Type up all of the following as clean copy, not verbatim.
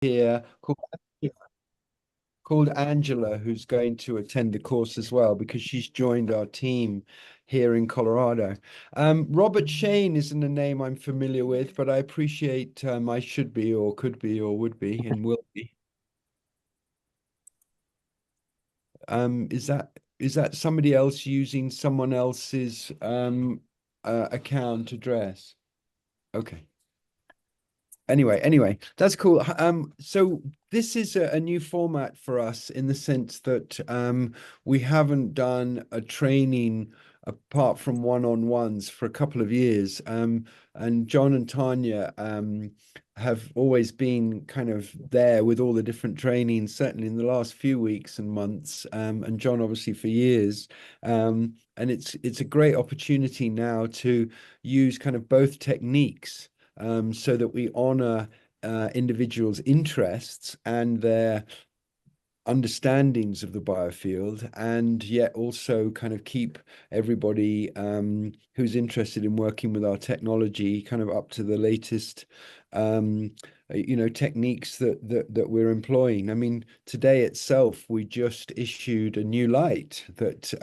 here called Angela, who's going to attend the course as well because she's joined our team here in Colorado. Robert Shane isn't a name I'm familiar with, but I appreciate I should be or could be or would be and will be. Is that somebody else using someone else's account address? Okay. Anyway, that's cool. So this is a new format for us in the sense that we haven't done a training apart from one-on-ones for a couple of years. And John and Tanya have always been kind of there with all the different trainings, certainly in the last few weeks and months, and John obviously for years. And it's a great opportunity now to use kind of both techniques so that we honor individuals' interests and their understandings of the biofield, and yet also kind of keep everybody who's interested in working with our technology kind of up to the latest techniques that we're employing. I mean, today itself we just issued a new light that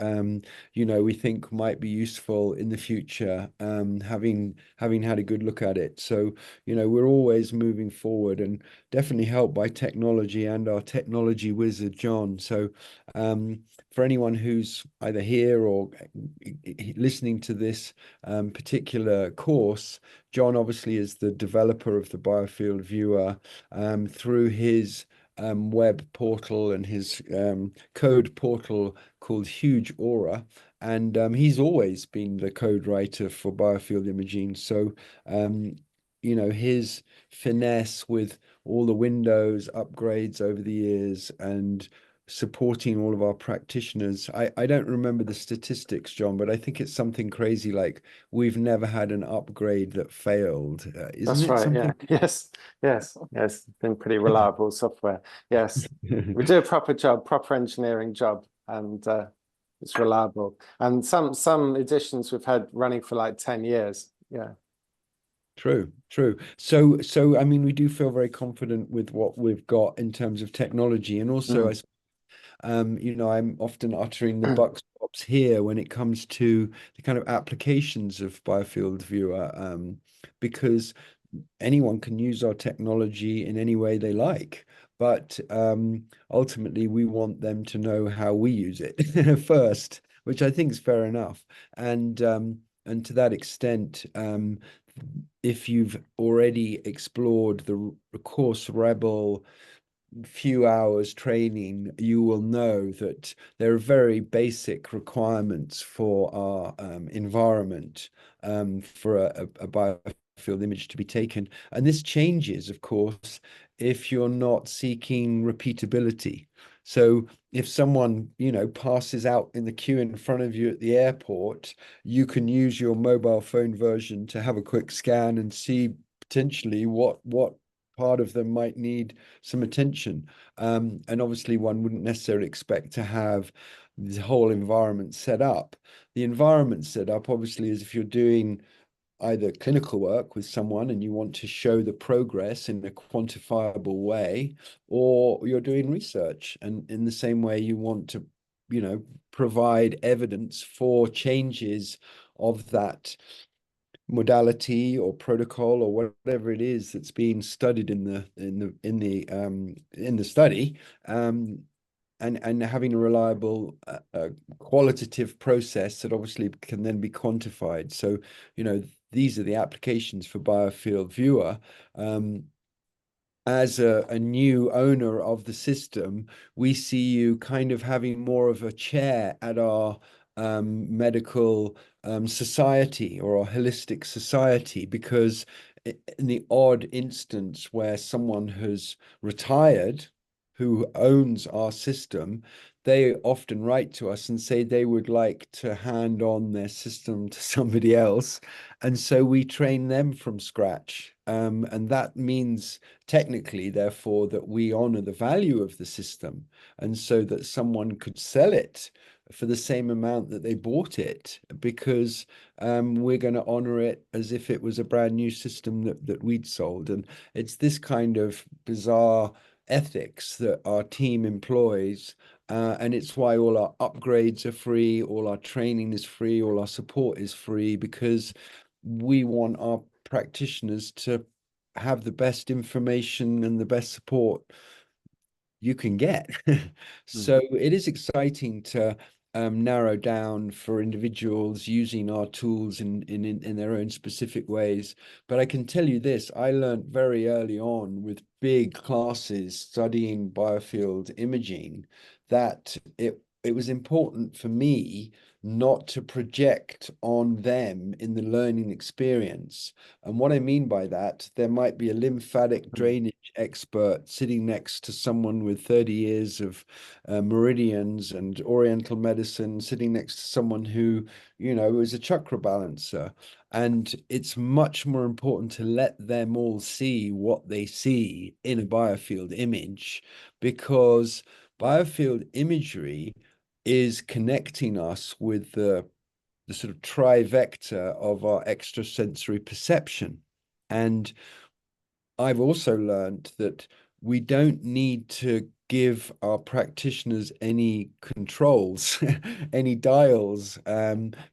we think might be useful in the future, having had a good look at it. So we're always moving forward and definitely helped by technology and our technology wizard John. So for anyone who's either here or listening to this particular course, John obviously is the developer of the Biofield viewer through his web portal and his code portal called Huge Aura. And he's always been the code writer for Biofield imaging. So, his finesse with all the Windows upgrades over the years and supporting all of our practitioners. I don't remember the statistics, John, but I think it's something crazy like we've never had an upgrade that failed. Isn't That's it right. Yeah. something? Yes. Been pretty reliable software. Yes. We do a proper job, proper engineering job, and it's reliable. And some editions we've had running for like 10 years. Yeah. True. So I mean, we do feel very confident with what we've got in terms of technology, and also, Mm. I'm often uttering the buck stops here when it comes to the kind of applications of Biofield Viewer, because anyone can use our technology in any way they like. But ultimately, we want them to know how we use it first, which I think is fair enough. And to that extent, if you've already explored the course Rebel few hours training, you will know that there are very basic requirements for our environment for a biofield image to be taken. And this changes, of course, if you're not seeking repeatability. So if someone, passes out in the queue in front of you at the airport, you can use your mobile phone version to have a quick scan and see potentially what part of them might need some attention. And obviously, one wouldn't necessarily expect to have the whole environment set up. The environment set up, obviously, is if you're doing either clinical work with someone and you want to show the progress in a quantifiable way, or you're doing research. And in the same way, you want to, provide evidence for changes of that modality or protocol or whatever it is that's being studied in the study, and having a reliable qualitative process that obviously can then be quantified. So these are the applications for Biofield Viewer. As a new owner of the system, we see you kind of having more of a chair at our medical society or our holistic society, because in the odd instance where someone has retired who owns our system, they often write to us and say they would like to hand on their system to somebody else. And so we train them from scratch. And that means technically, therefore, that we honor the value of the system, and so that someone could sell it for the same amount that they bought it, because we're going to honor it as if it was a brand new system that we'd sold. And it's this kind of bizarre ethics that our team employs. And it's why all our upgrades are free, all our training is free, all our support is free, because we want our practitioners to have the best information and the best support you can get. So it is exciting to narrow down for individuals using our tools in their own specific ways. But I can tell you this, I learned very early on with big classes studying biofield imaging that it was important for me not to project on them in the learning experience. And what I mean by that, there might be a lymphatic drainage expert sitting next to someone with 30 years of meridians and oriental medicine, sitting next to someone who, is a chakra balancer. And it's much more important to let them all see what they see in a biofield image, because biofield imagery is connecting us with the sort of trivector of our extrasensory perception. And I've also learned that we don't need to give our practitioners any controls, any dials,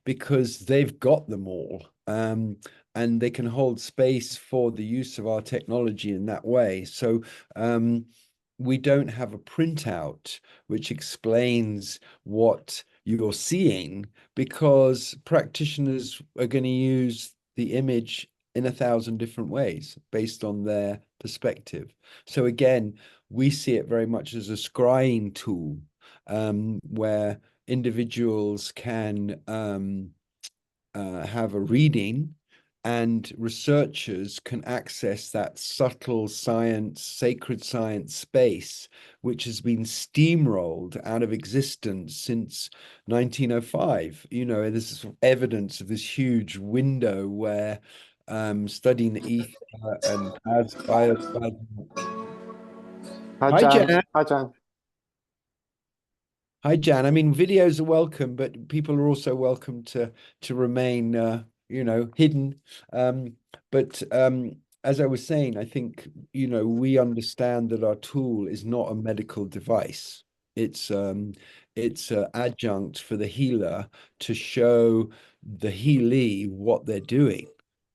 because they've got them all. And they can hold space for the use of our technology in that way. So we don't have a printout which explains what you're seeing, because practitioners are going to use the image in 1,000 different ways based on their perspective. So again, we see it very much as a scrying tool, where individuals can have a reading, and researchers can access that subtle science, sacred science space, which has been steamrolled out of existence since 1905. There's evidence of this huge window where studying the ether and as bioplasma. Hi, Hi, Jan. Jan. Hi, Jan. Hi, Jan. I mean, videos are welcome, but people are also welcome to remain, hidden. But as I was saying, I think, we understand that our tool is not a medical device. It's an adjunct for the healer to show the healee what they're doing.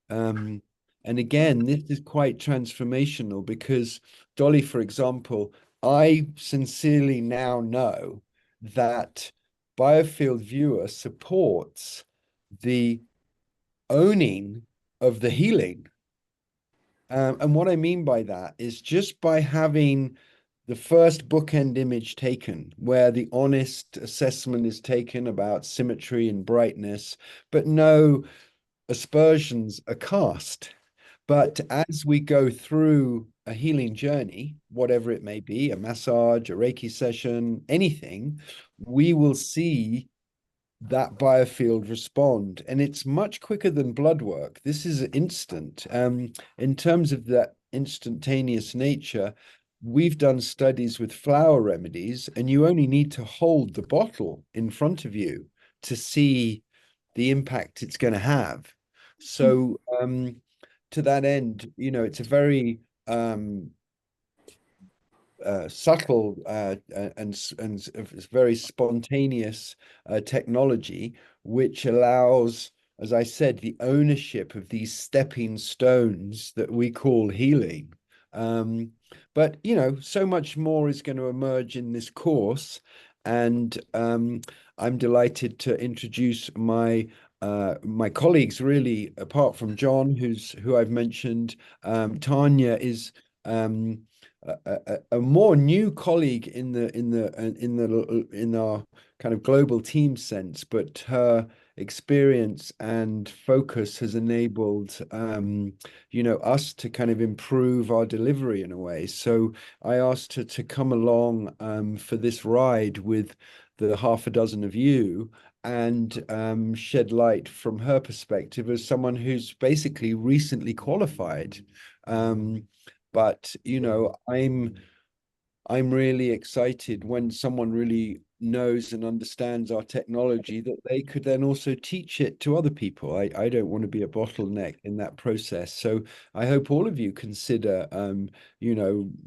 Um, and again, this is quite transformational because Dolly, for example, I sincerely now know that Biofield Viewer supports the owning of the healing. And what I mean by that is just by having the first bookend image taken, where the honest assessment is taken about symmetry and brightness, but no aspersions are cast. But as we go through a healing journey, whatever it may be, a massage, a Reiki session, anything, we will see that biofield respond. And it's much quicker than blood work. This is instant. In terms of that instantaneous nature, we've done studies with flower remedies, and you only need to hold the bottle in front of you to see the impact it's going to have. So to that end, it's a very subtle and very spontaneous technology, which allows, as I said, the ownership of these stepping stones that we call healing. But so much more is going to emerge in this course, and I'm delighted to introduce my colleagues. Really, apart from John, who I've mentioned, Tania is a more new colleague in our kind of global team sense, but her experience and focus has enabled us to kind of improve our delivery in a way. So I asked her to come along for this ride with the half a dozen of you, and shed light from her perspective as someone who's basically recently qualified. But I'm really excited when someone really knows and understands our technology, that they could then also teach it to other people. I don't want to be a bottleneck in that process. So I hope all of you consider,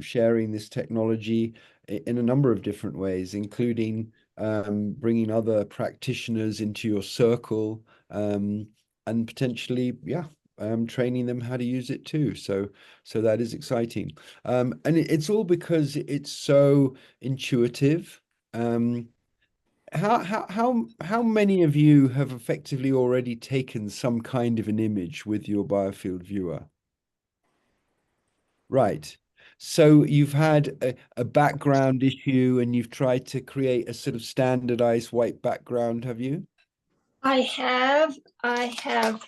sharing this technology in a number of different ways, including bringing other practitioners into your circle, and potentially, yeah, training them how to use it too. So that is exciting. And it's all because it's so intuitive. Um, how many of you have effectively already taken some kind of an image with your Biofield viewer? Right. So you've had a background issue and you've tried to create a sort of standardized white background, have you? I have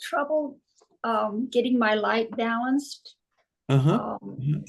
trouble getting my light balanced. Uh-huh. Um,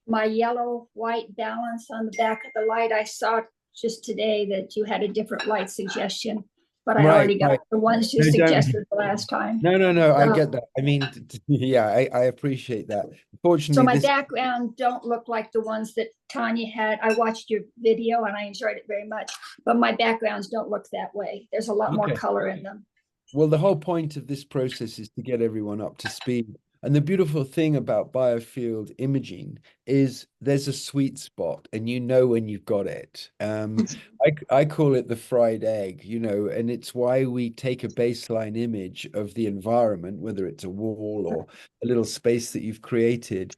my yellow white balance on the back of the light. I saw just today that you had a different light suggestion, but I Right, already got right. the ones you No, suggested the last time. no, I So, get that. I mean, yeah, I appreciate that. so Fortunately, my this, background don't look like the ones that Tanya had. I watched your video and I enjoyed it very much, but my backgrounds don't look that way. There's a lot more okay. color in them. Well, the whole point of this process is to get everyone up to speed. And the beautiful thing about biofield imaging is there's a sweet spot and you know when you've got it. I call it the fried egg, and it's why we take a baseline image of the environment, whether it's a wall or a little space that you've created,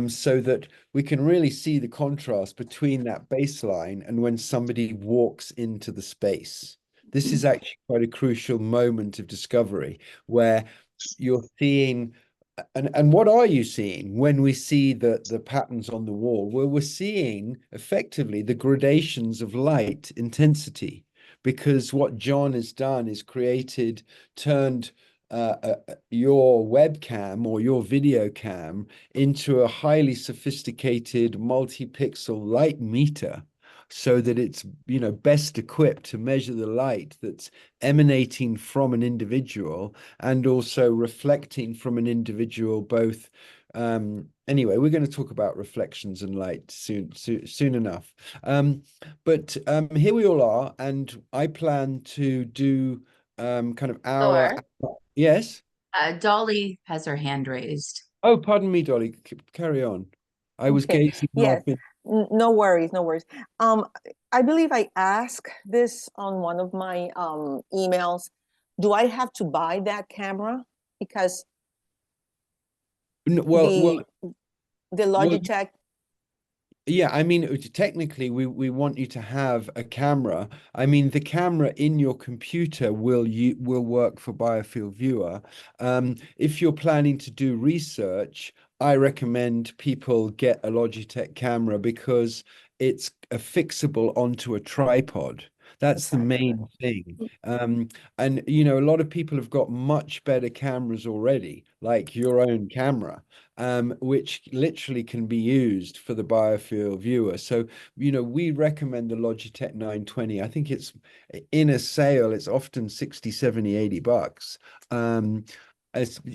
so that we can really see the contrast between that baseline and when somebody walks into the space. This is actually quite a crucial moment of discovery where you're seeing, and what are you seeing when we see the patterns on the wall? Well, we're seeing effectively the gradations of light intensity, because what John has done is turned your webcam or your video cam into a highly sophisticated multi-pixel light meter, so that it's best equipped to measure the light that's emanating from an individual and also reflecting from an individual both. Anyway, we're going to talk about reflections and light soon enough. But here we all are, and I plan to do kind of our, Sure. yes. Dolly has her hand raised. Oh, pardon me, Dolly. Carry on. I was Okay. gazing Yes. off in. No worries, no worries. I believe I asked this on one of my emails. Do I have to buy that camera? Because Well, the well, Logitech. yeah, I mean, technically, we want you to have a camera. I mean, the camera in your computer will work for Biofield Viewer. If you're planning to do research, I recommend people get a Logitech camera because it's affixable onto a tripod. That's the main thing. And a lot of people have got much better cameras already, like your own camera, which literally can be used for the biofield viewer. So, we recommend the Logitech 920. I think it's in a sale, it's often 60, 70, $80. Um,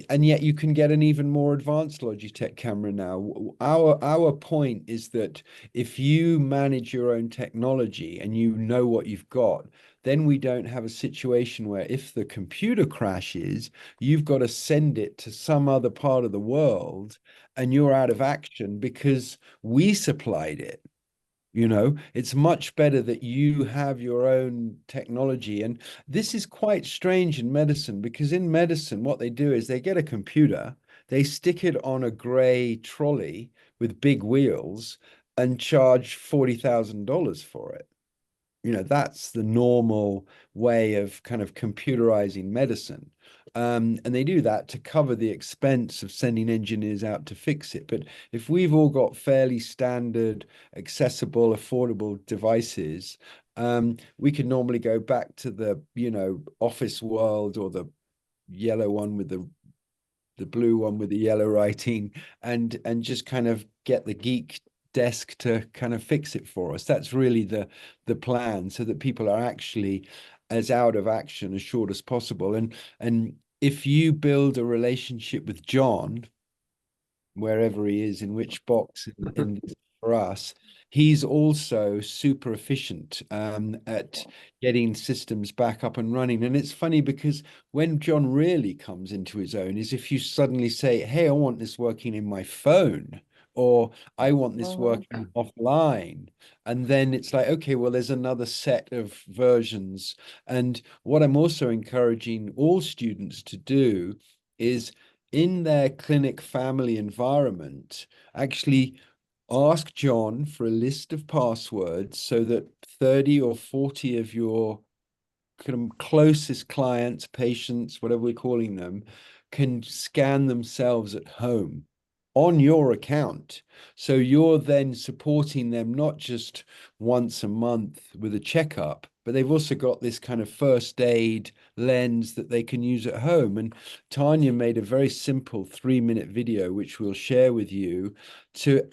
and yet you can get an even more advanced Logitech camera now. Our point is that if you manage your own technology and you know what you've got, then we don't have a situation where if the computer crashes, you've got to send it to some other part of the world and you're out of action because we supplied it. It's much better that you have your own technology. And this is quite strange in medicine, because in medicine, what they do is they get a computer, they stick it on a gray trolley with big wheels and charge $40,000 for it. That's the normal way of kind of computerizing medicine. And they do that to cover the expense of sending engineers out to fix it. But if we've all got fairly standard, accessible, affordable devices, we can normally go back to the, office world, or the yellow one with the blue one with the yellow writing, and just kind of get the geek desk to kind of fix it for us. That's really the plan, so that people are actually as out of action as short as possible. And if you build a relationship with John, wherever he is, in which box in for us, he's also super efficient at getting systems back up and running. And it's funny because when John really comes into his own is if you suddenly say, hey, I want this working in my phone, or I want this working offline. And then it's like, okay, well, there's another set of versions. And what I'm also encouraging all students to do is in their clinic family environment, actually ask John for a list of passwords so that 30 or 40 of your kind of closest clients, patients, whatever we're calling them, can scan themselves at home on your account. So you're then supporting them not just once a month with a checkup, but they've also got this kind of first aid lens that they can use at home. And Tania made a very simple 3-minute video, which we'll share with you, to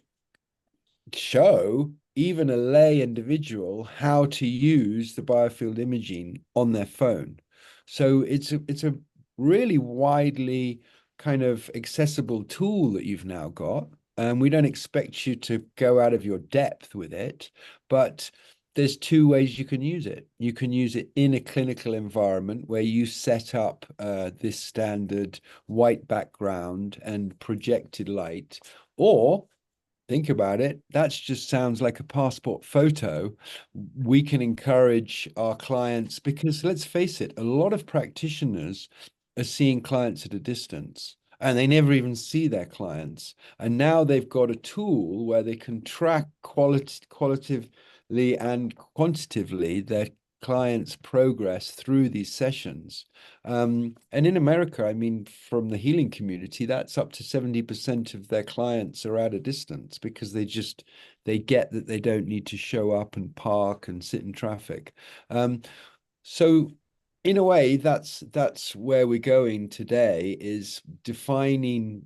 show even a lay individual how to use the biofield imaging on their phone. So it's a really widely kind of accessible tool that you've now got. And we don't expect you to go out of your depth with it, but there's 2 ways you can use it. You can use it in a clinical environment where you set up this standard white background and projected light, or think about it, that just sounds like a passport photo. We can encourage our clients because let's face it, a lot of practitioners are seeing clients at a distance and they never even see their clients. And now they've got a tool where they can track qualitatively and quantitatively their clients' progress through these sessions. And in America, I mean, from the healing community, that's up to 70% of their clients are at a distance because they get that they don't need to show up and park and sit in traffic. So in a way, that's where we're going today, is defining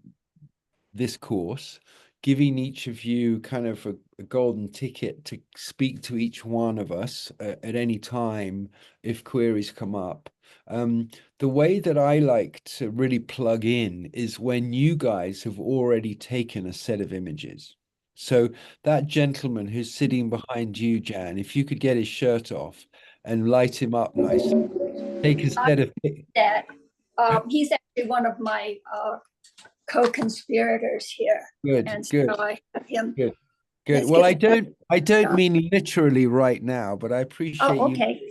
this course, giving each of you kind of a golden ticket to speak to each one of us at any time if queries come up. The way that I like to really plug in is when you guys have already taken a set of images. So that gentleman who's sitting behind you, Jan, if you could get his shirt off and light him up nice, take a set of... That he's actually one of my co-conspirators here. Good, And good. so I have him. Good. Good. Let's Well, get I don't mean literally right now, but I appreciate Oh, you. okay.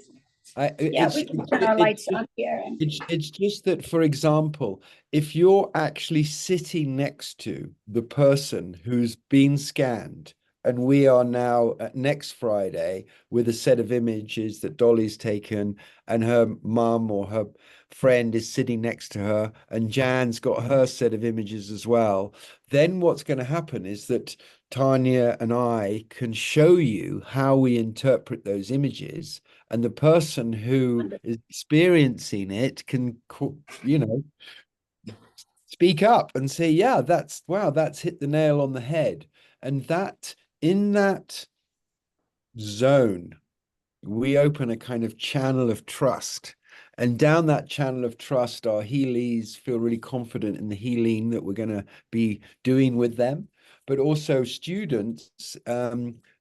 I, Yeah, it's, we can turn our lights on here. And it's just that, for example, if you're actually sitting next to the person who's been scanned, and we are now at next Friday with a set of images that Dolly's taken, and her mum or her friend is sitting next to her, and Jan's got her set of images as well, then what's going to happen is that Tania and I can show you how we interpret those images, and the person who is experiencing it can, you know, speak up and say, yeah, wow, that's hit the nail on the head. And that, in that zone, we open a kind of channel of trust. And down that channel of trust, our healies feel really confident in the healing that we're going to be doing with them. But also students,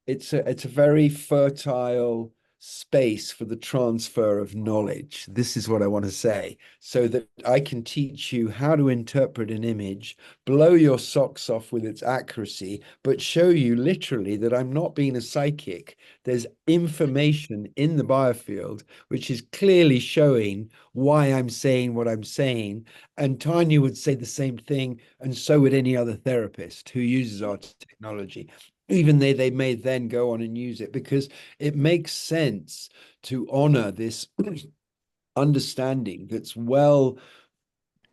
it's a very fertile space for the transfer of knowledge. This is what I want to say, so that I can teach you how to interpret an image, blow your socks off with its accuracy, but show you literally that I'm not being a psychic. There's information in the biofield which is clearly showing why I'm saying what I'm saying. And Tanya would say the same thing, and so would any other therapist who uses our technology. Even they may then go on and use it, because it makes sense to honor this understanding that's well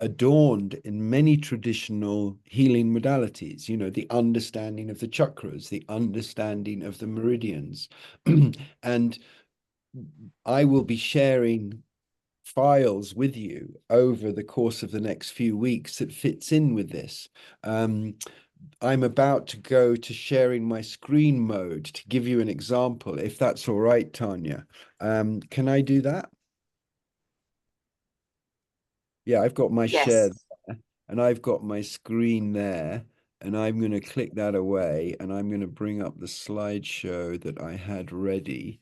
adorned in many traditional healing modalities, you know, the understanding of the chakras, the understanding of the meridians. And I will be sharing files with you over the course of the next few weeks that fits in with this. I'm about to go to sharing my screen mode to give you an example, if that's all right, Tanya. Can I do that? Yeah, I've got my share there, and I've got my screen there. and I'm going to click that away, and I'm going to bring up the slideshow that I had ready.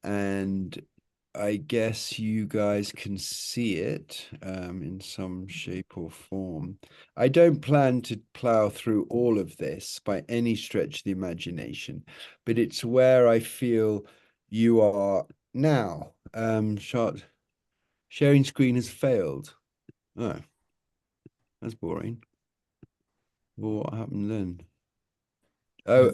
And I guess you guys can see it in some shape or form. I don't plan to plow through all of this by any stretch of the imagination, but it's where I feel you are now. Sharing screen has failed. Oh, that's boring. Well, what happened then? Oh,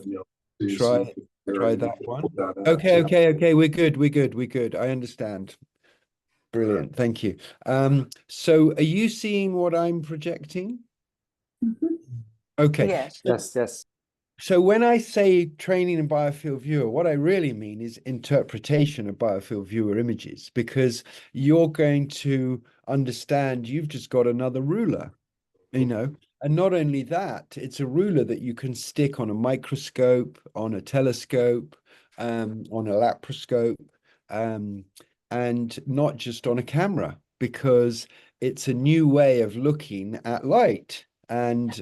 try that one. Okay. We're good. I understand. Brilliant. Thank you. So are you seeing what I'm projecting? Mhm. Okay. Yes. Yes. So when I say training in biofield viewer, what I really mean is interpretation of biofield viewer images, because you're going to understand you've just got another ruler, and not only that, it's a ruler that you can stick on a microscope, on a telescope, on a laparoscope, um, and not just on a camera, because it's a new way of looking at light. And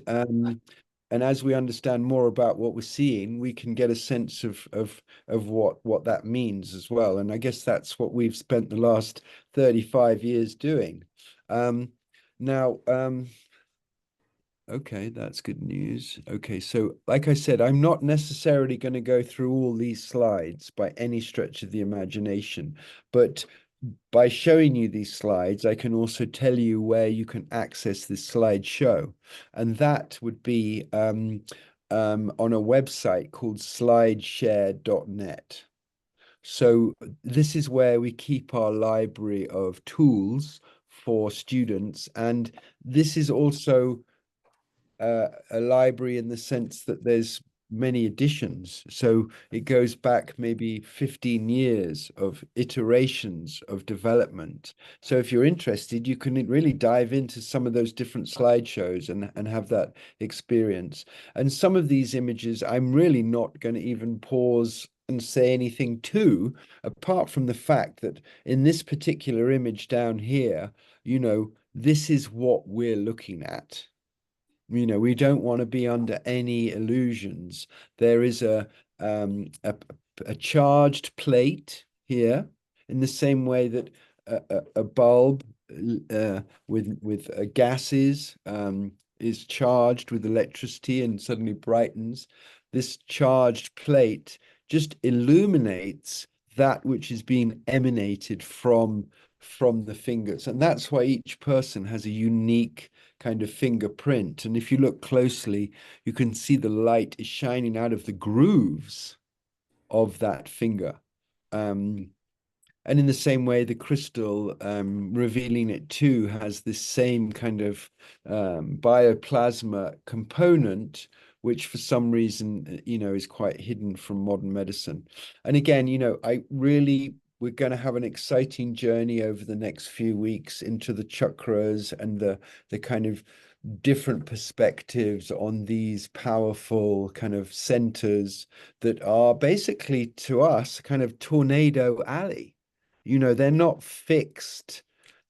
as we understand more about what we're seeing, we can get a sense of what that means as well. And I guess that's what we've spent the last 35 years doing. Now, okay, that's good news. Okay, so like I said, I'm not necessarily going to go through all these slides by any stretch of the imagination, but by showing you these slides, I can also tell you where you can access this slideshow. And that would be on a website called slideshare.net. So this is where we keep our library of tools for students. And this is also a library in the sense that there's many editions. So it goes back maybe 15 years of iterations of development. So if you're interested, you can really dive into some of those different slideshows and have that experience. And some of these images, I'm really not going to even pause and say anything to, apart from the fact that in this particular image down here, this is what we're looking at. We don't want to be under any illusions. There is a charged plate here, in the same way that a bulb with gases is charged with electricity and suddenly brightens. This charged plate just illuminates that which is being emanated from the fingers, and that's why each person has a unique kind of fingerprint. And if you look closely, you can see the light is shining out of the grooves of that finger. And in the same way, the crystal, revealing it too, has this same kind of bioplasma component, which for some reason, is quite hidden from modern medicine. And again, we're going to have an exciting journey over the next few weeks into the chakras and the kind of different perspectives on these powerful kind of centers that are basically, to us, kind of tornado alley. They're not fixed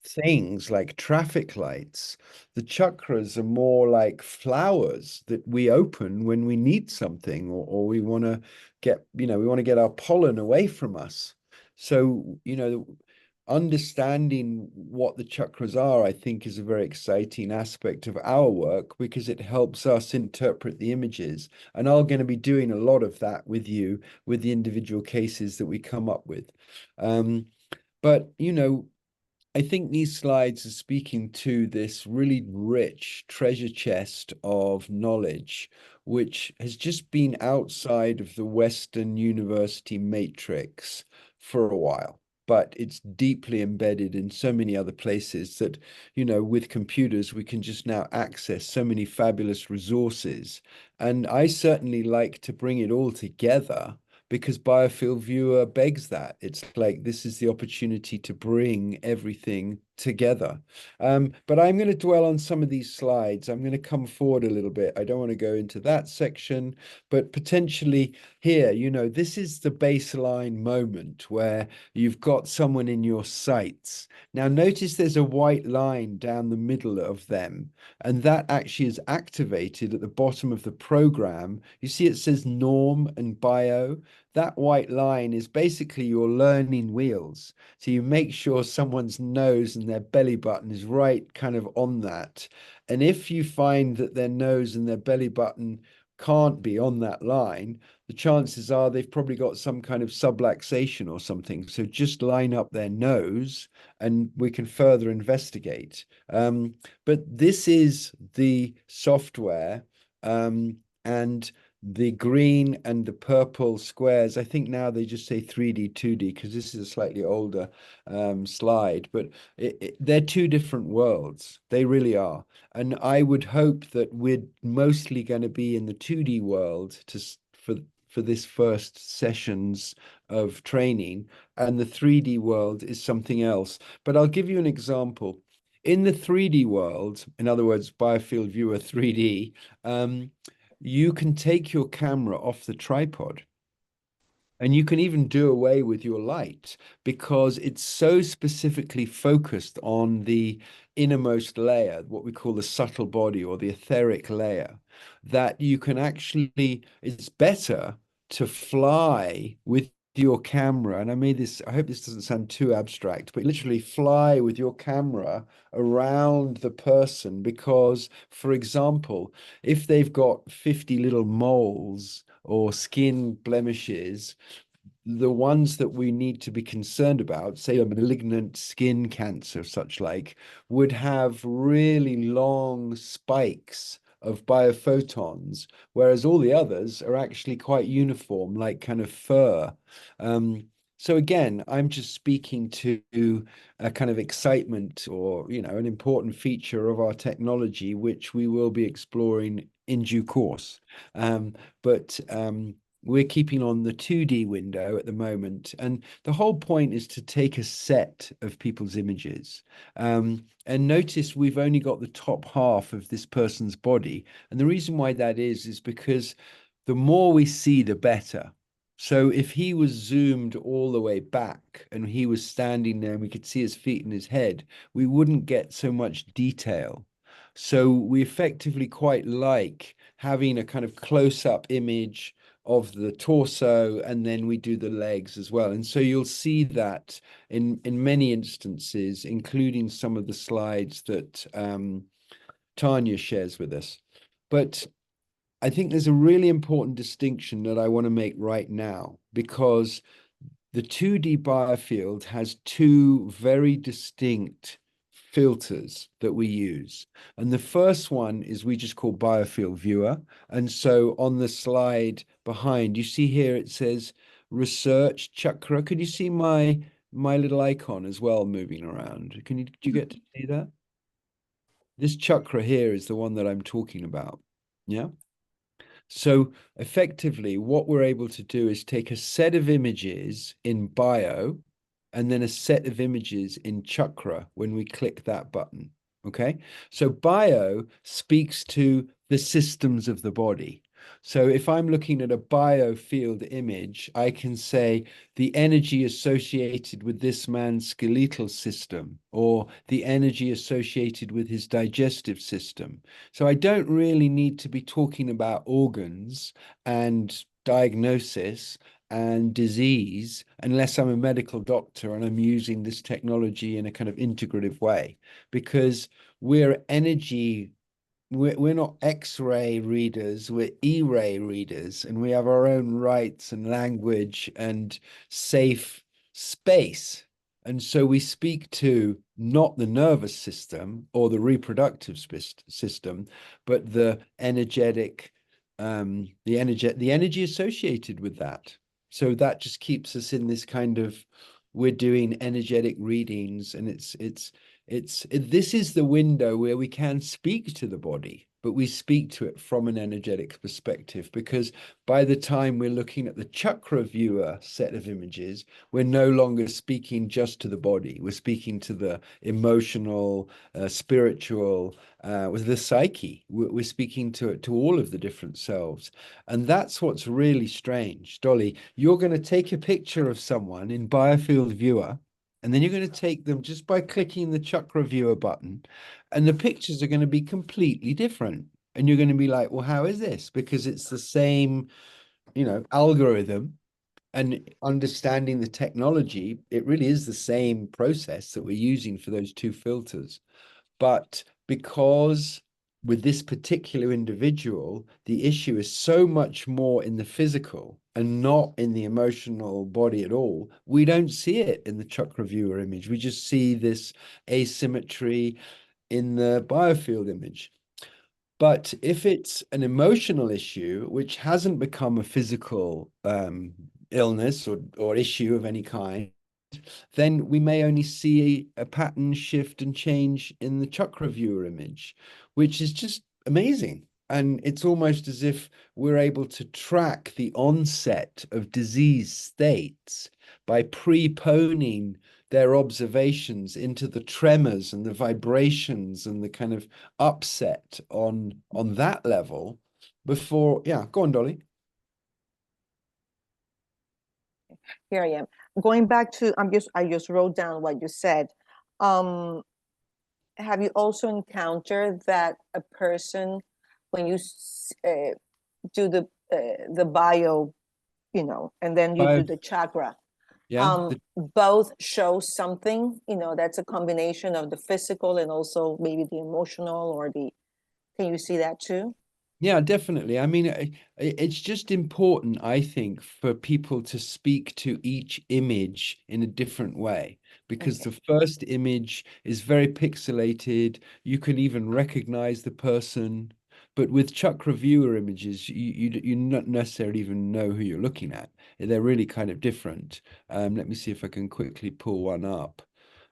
things like traffic lights. The chakras are more like flowers that we open when we need something, or we want to get our pollen away from us. So, understanding what the chakras are, I think, is a very exciting aspect of our work, because it helps us interpret the images. And I'm going to be doing a lot of that with you, with the individual cases that we come up with. But, I think these slides are speaking to this really rich treasure chest of knowledge, which has just been outside of the Western university matrix for a while. But it's deeply embedded in so many other places that, with computers, we can just now access so many fabulous resources. And I certainly like to bring it all together, because Biofield Viewer begs that. It's like, this is the opportunity to bring everything together. But I'm going to dwell on some of these slides. I'm going to come forward a little bit. I don't want to go into that section, but potentially here, you know, this is the baseline moment where you've got someone in your sights. Now, notice there's a white line down the middle of them, and that actually is activated at the bottom of the program. You see it says norm and bio. That white line is basically your learning wheels. So you make sure someone's nose and their belly button is right kind of on that. And if you find that their nose and their belly button can't be on that line, the chances are they've probably got some kind of subluxation or something. So just line up their nose and we can further investigate. But this is the software, and the green and the purple squares, I think now they just say 3D, 2D, because this is a slightly older slide, but they're two different worlds. They really are. And I would hope that we're mostly going to be in the 2D world for this first sessions of training, and the 3D world is something else. But I'll give you an example. In the 3D world, in other words, Biofield Viewer 3D, you can take your camera off the tripod, and you can even do away with your light because it's so specifically focused on the innermost layer, what we call the subtle body or the etheric layer, that you can actually, it's better to fly with your camera. And I hope this doesn't sound too abstract, but literally fly with your camera around the person because, for example, if they've got 50 little moles or skin blemishes, the ones that we need to be concerned about, say a malignant skin cancer, such like, would have really long spikes of biophotons, whereas all the others are actually quite uniform, like kind of fur. So again, I'm just speaking to a kind of excitement or, you know, an important feature of our technology, which we will be exploring in due course. But we're keeping on the 2D window at the moment. And the whole point is to take a set of people's images. And notice we've only got the top half of this person's body. And the reason why that is because the more we see, the better. So if he was zoomed all the way back and he was standing there and we could see his feet and his head, we wouldn't get so much detail. So we effectively quite like having a kind of close-up image of the torso, and then we do the legs as well. And so you'll see that in many instances, including some of the slides that Tania shares with us. But I think there's a really important distinction that I want to make right now, because the 2D biofield has two very distinct filters that we use. And the first one is we just call Biofield Viewer. And so on the slide behind, you see here it says Research Chakra. Could you see my little icon as well moving around? Do you get to see that? This chakra here is the one that I'm talking about. Yeah. So effectively, what we're able to do is take a set of images in bio and then a set of images in chakra when we click that button. Okay, so bio speaks to the systems of the body. So if I'm looking at a biofield image, I can say the energy associated with this man's skeletal system or the energy associated with his digestive system. So I don't really need to be talking about organs and diagnosis and disease unless I'm a medical doctor and I'm using this technology in a kind of integrative way, because we're not X-ray readers, we're E-ray readers, and we have our own rights and language and safe space. And so we speak to not the nervous system or the reproductive system, but the energetic, the energy associated with that. So that just keeps us in this kind of, we're doing energetic readings, and this is the window where we can speak to the body, but we speak to it from an energetic perspective, because by the time we're looking at the chakra viewer set of images, we're no longer speaking just to the body. We're speaking to the emotional, spiritual, with the psyche. We're speaking to all of the different selves. And that's what's really strange. Dolly, you're going to take a picture of someone in Biofield Viewer, and then you're going to take them just by clicking the chakra viewer button, and the pictures are going to be completely different. And you're going to be like, well, how is this? Because it's the same, algorithm, and understanding the technology, it really is the same process that we're using for those two filters. But because with this particular individual, the issue is so much more in the physical and not in the emotional body at all, we don't see it in the chakra viewer image. We just see this asymmetry in the biofield image. But if it's an emotional issue, which hasn't become a physical illness or issue of any kind, then we may only see a pattern shift and change in the chakra viewer image, which is just amazing. And it's almost as if we're able to track the onset of disease states by preponing their observations into the tremors and the vibrations and the kind of upset on that level before. Yeah, go on, Dolly. Here I am. Going back to, I just wrote down what you said. Have you also encountered that a person, when you do the bio, and then you do the chakra, Yeah. Both show something, that's a combination of the physical and also maybe the emotional can you see that too? Yeah, definitely. I mean, it's just important, I think, for people to speak to each image in a different way, because Okay. the first image is very pixelated. You can even recognize the person, but with chakra viewer images, you not necessarily even know who you're looking at. They're really kind of different. Let me see if I can quickly pull one up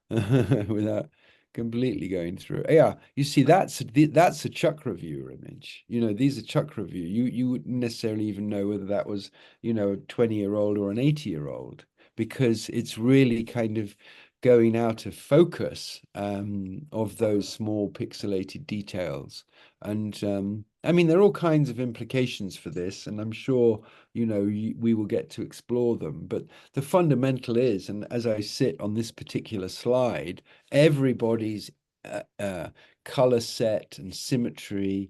without completely going through. Yeah, you see, that's a chakra viewer image. These are chakra view. You wouldn't necessarily even know whether that was, a 20-year-old or an 80-year-old, because it's really kind of going out of focus of those small pixelated details. And I mean, there are all kinds of implications for this, and I'm sure we will get to explore them. But the fundamental is, and as I sit on this particular slide, everybody's color set and symmetry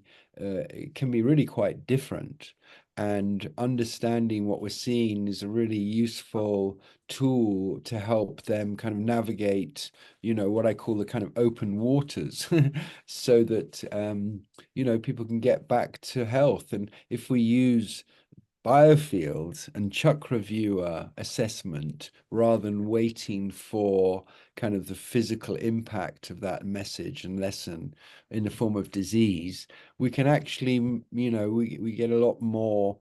can be really quite different. And understanding what we're seeing is a really useful tool to help them kind of navigate, what I call the kind of open waters, so that, people can get back to health. And if we use Biofield and chakra viewer assessment rather than waiting for kind of the physical impact of that message and lesson in the form of disease, we can actually, we get a lot more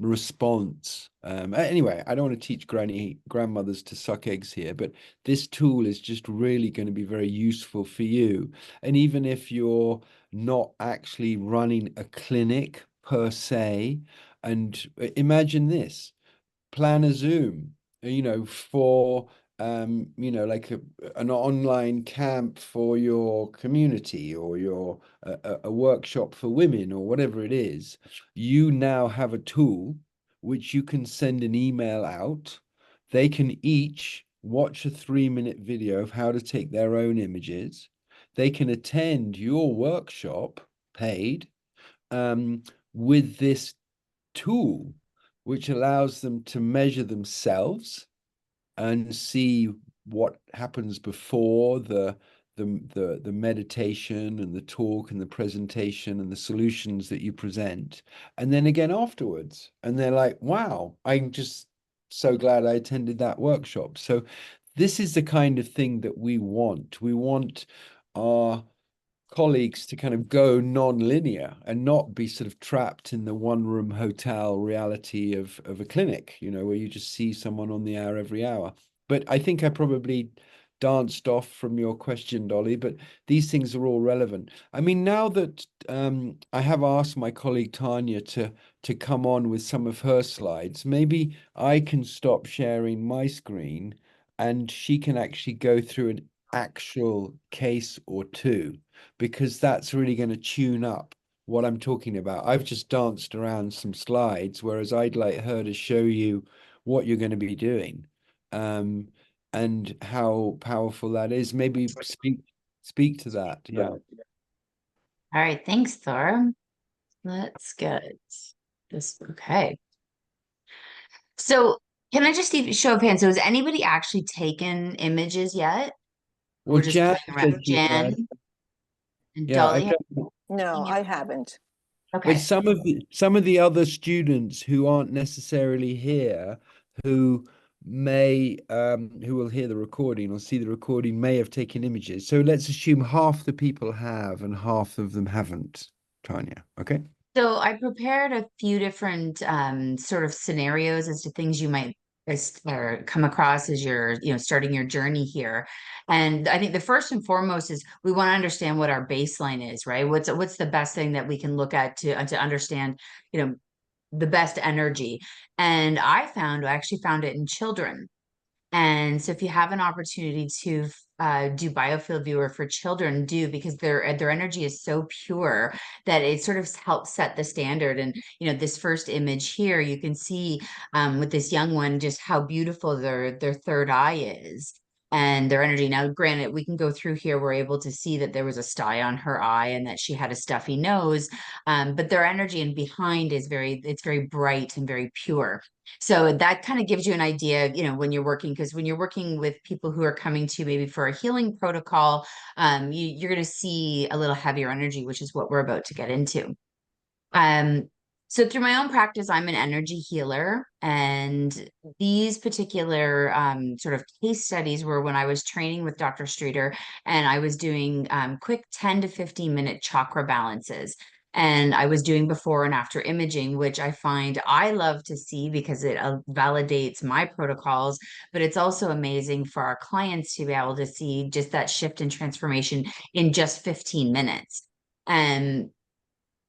response. Anyway, I don't want to teach grandmothers to suck eggs here, but this tool is just really going to be very useful for you. And even if you're not actually running a clinic per se, and imagine this, plan a Zoom, for like an online camp for your community, or a workshop for women, or whatever it is. You now have a tool which you can send an email out. They can each watch a 3-minute video of how to take their own images. They can attend your workshop paid with this tool, which allows them to measure themselves and see what happens before the meditation and the talk and the presentation and the solutions that you present, and then again afterwards. And they're like, wow, I'm just so glad I attended that workshop. So this is the kind of thing that we want. We want our colleagues to kind of go non-linear and not be sort of trapped in the one-room hotel reality of a clinic, where you just see someone on the hour every hour. But I think I probably danced off from your question, Dolly, but these things are all relevant. I mean, now that I have asked my colleague Tanya to come on with some of her slides, maybe I can stop sharing my screen and she can actually go through an actual case or two, because that's really going to tune up what I'm talking about. I've just danced around some slides, whereas I'd like her to show you what you're going to be doing, and how powerful that is. Maybe speak to that. Yeah. All right, thanks, Thor. Let's get this. Okay. So can I just show of hands? So has anybody actually taken images yet? Well, We're just Jan playing around. said she had. Jen and Yeah, I Dolly. don't. No, I haven't. But Okay. some of the other students who aren't necessarily here, who may who will hear the recording or see the recording, may have taken images. So let's assume half the people have and half of them haven't, Tanya. Okay. So I prepared a few different sort of scenarios as to things you might or come across as you're, starting your journey here. And I think the first and foremost is we want to understand what our baseline is, right? What's the best thing that we can look at to understand, the best energy. And I actually found it in children. And so if you have an opportunity to do Biofield Viewer for children, do, because their energy is so pure that it sort of helps set the standard. And, this first image here, you can see with this young one, just how beautiful their third eye is and their energy. Now, granted, we can go through here. We're able to see that there was a sty on her eye and that she had a stuffy nose. But their energy and behind is it's very bright and very pure. So that kind of gives you an idea, when you're working, because when you're working with people who are coming to maybe for a healing protocol, you're going to see a little heavier energy, which is what we're about to get into. So through my own practice, I'm an energy healer, and these particular sort of case studies were when I was training with Dr. Streeter, and I was doing quick 10 to 15-minute chakra balances. And I was doing before and after imaging, which I find I love to see because it validates my protocols, but it's also amazing for our clients to be able to see just that shift and transformation in just 15 minutes. And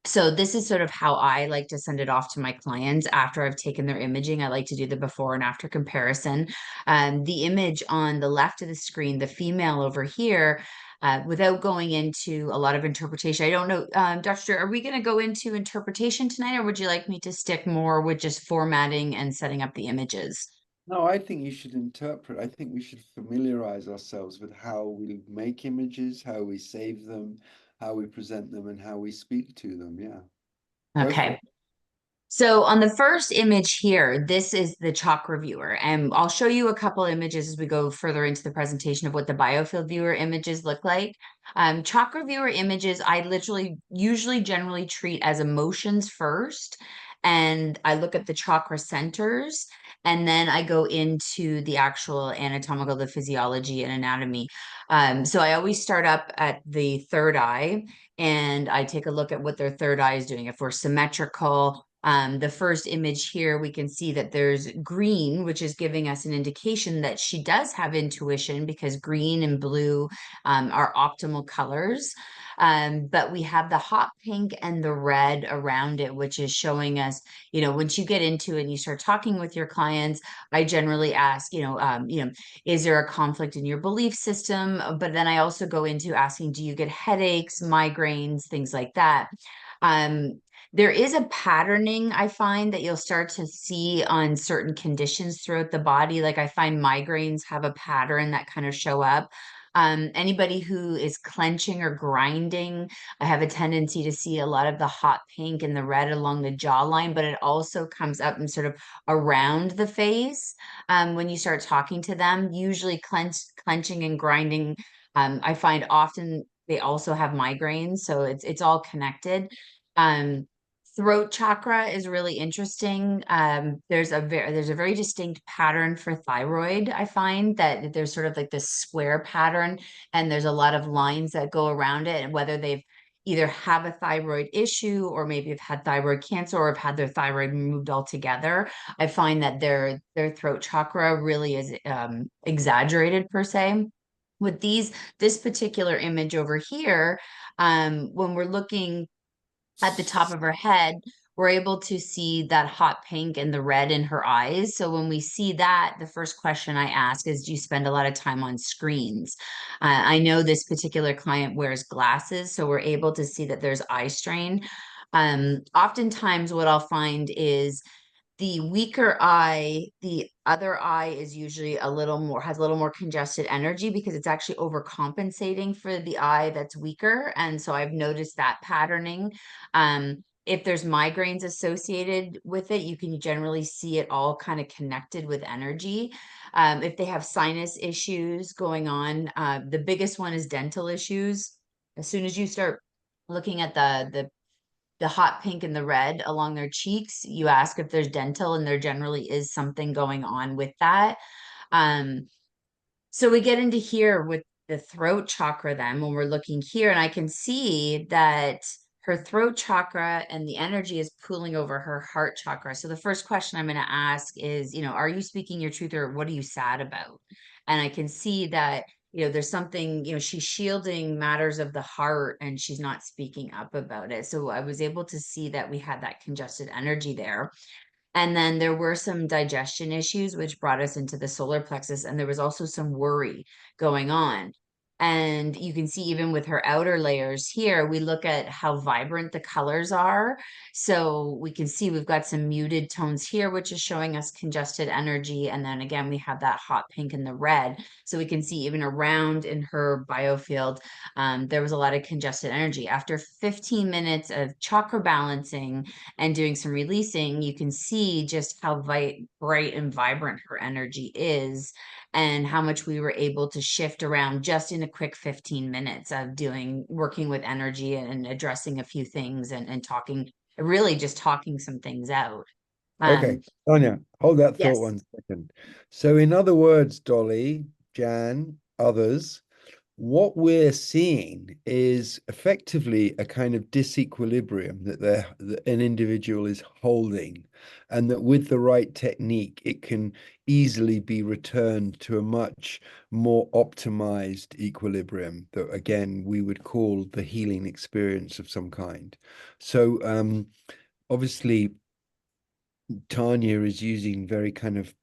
so this is sort of how I like to send it off to my clients after I've taken their imaging. I like to do the before and after comparison. The image on the left of the screen, the female over here, without going into a lot of interpretation. I don't know, Dr. Are we going to go into interpretation tonight, or would you like me to stick more with just formatting and setting up the images? No, I think you should interpret. I think we should familiarize ourselves with how we make images, how we save them, how we present them, and how we speak to them. Yeah. Okay. So on the first image here, this is the chakra viewer, and I'll show you a couple images as we go further into the presentation of what the Biofield viewer images look like. Chakra viewer images, I usually generally treat as emotions first, and I look at the chakra centers, and then I go into the actual anatomical, the physiology and anatomy. So I always start up at the third eye, and I take a look at what their third eye is doing. If we're symmetrical, the first image here, we can see that there's green, which is giving us an indication that she does have intuition, because green and blue are optimal colors. But we have the hot pink and the red around it, which is showing us, once you get into it and you start talking with your clients, I generally ask, is there a conflict in your belief system? But then I also go into asking, do you get headaches, migraines, things like that? There is a patterning I find that you'll start to see on certain conditions throughout the body. Like I find migraines have a pattern that kind of show up. Anybody who is clenching or grinding, I have a tendency to see a lot of the hot pink and the red along the jawline, but it also comes up and sort of around the face. When you start talking to them, usually clenching and grinding, I find often they also have migraines. So it's all connected. Throat chakra is really interesting. There's a very distinct pattern for thyroid. I find that there's sort of like this square pattern, and there's a lot of lines that go around it, and whether they've either have a thyroid issue or maybe have had thyroid cancer or have had their thyroid removed altogether. I find that their throat chakra really is exaggerated per se. With this particular image over here, when we're looking at the top of her head, we're able to see that hot pink and the red in her eyes. So when we see that, the first question I ask is, do you spend a lot of time on screens? I know this particular client wears glasses, so we're able to see that there's eye strain. Oftentimes what I'll find is the weaker eye, the other eye is usually has a little more congested energy because it's actually overcompensating for the eye that's weaker. And so I've noticed that patterning. If there's migraines associated with it, you can generally see it all kind of connected with energy. If they have sinus issues going on, the biggest one is dental issues. As soon as you start looking at the hot pink and the red along their cheeks, you ask if there's dental, and there generally is something going on with that. So we get into here with the throat chakra then when we're looking here, and I can see that her throat chakra and the energy is pooling over her heart chakra. So the first question I'm going to ask is, are you speaking your truth, or what are you sad about? And I can see that, there's something, she's shielding matters of the heart and she's not speaking up about it. So I was able to see that we had that congested energy there. And then there were some digestion issues, which brought us into the solar plexus. And there was also some worry going on. And you can see even with her outer layers here, we look at how vibrant the colors are. So we can see we've got some muted tones here, which is showing us congested energy. And then again, we have that hot pink and the red. So we can see even around in her biofield, there was a lot of congested energy. After 15 minutes of chakra balancing and doing some releasing, you can see just how bright and vibrant her energy is, and how much we were able to shift around just in a quick 15 minutes of working with energy and addressing a few things and talking, really just talking some things out. Okay, Tanya, hold that thought Yes. 1 second. So in other words, Dolly, Jan, others, what we're seeing is effectively a kind of disequilibrium that an individual is holding, and that with the right technique, it can easily be returned to a much more optimized equilibrium that, again, we would call the healing experience of some kind. So obviously, Tanya is using very kind of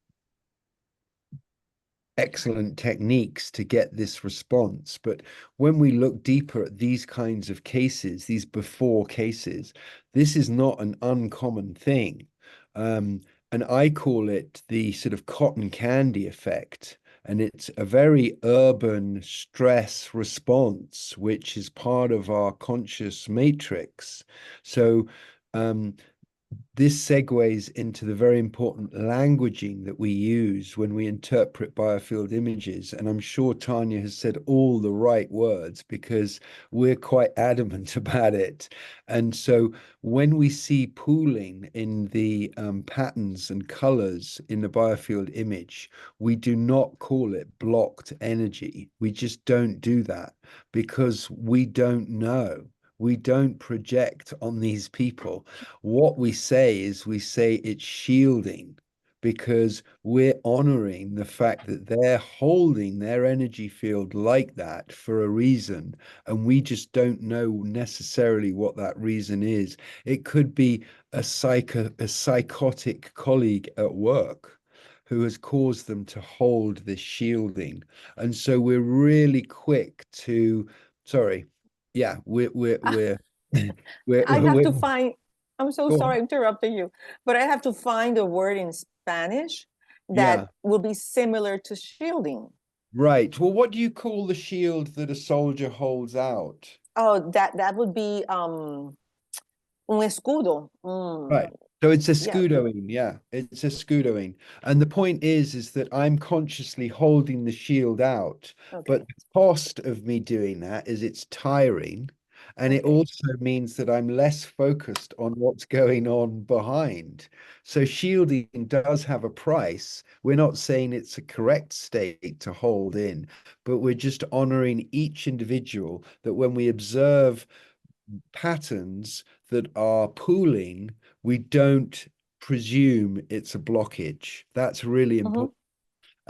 excellent techniques to get this response. But when we look deeper at these kinds of cases, these before cases, this is not an uncommon thing. And I call it the sort of cotton candy effect. And it's a very urban stress response, which is part of our conscious matrix. So this segues into the very important languaging that we use when we interpret biofield images. And I'm sure Tanya has said all the right words because we're quite adamant about it. And so when we see pooling in the patterns and colors in the biofield image, we do not call it blocked energy. We just don't do that because we don't know. We don't project on these people. What we say is it's shielding because we're honoring the fact that they're holding their energy field like that for a reason. And we just don't know necessarily what that reason is. It could be a psychotic colleague at work who has caused them to hold this shielding. And so we're really quick to, sorry, yeah, we're I have to we're find, I'm so go sorry on. interrupting you, but I have to find a word in Spanish that Yeah, will be similar to shielding. right. Well, what do you call the shield that a soldier holds out? Oh, that would be un escudo. Right. So it's a Yeah, scudoing, yeah. It's a scudoing. And the point is that I'm consciously holding the shield out, but okay, the cost of me doing that is it's tiring. And it okay. also means that I'm less focused on what's going on behind. So shielding does have a price. We're not saying it's a correct state to hold in, but we're just honoring each individual that when we observe patterns that are pooling, we don't presume it's a blockage. That's really important.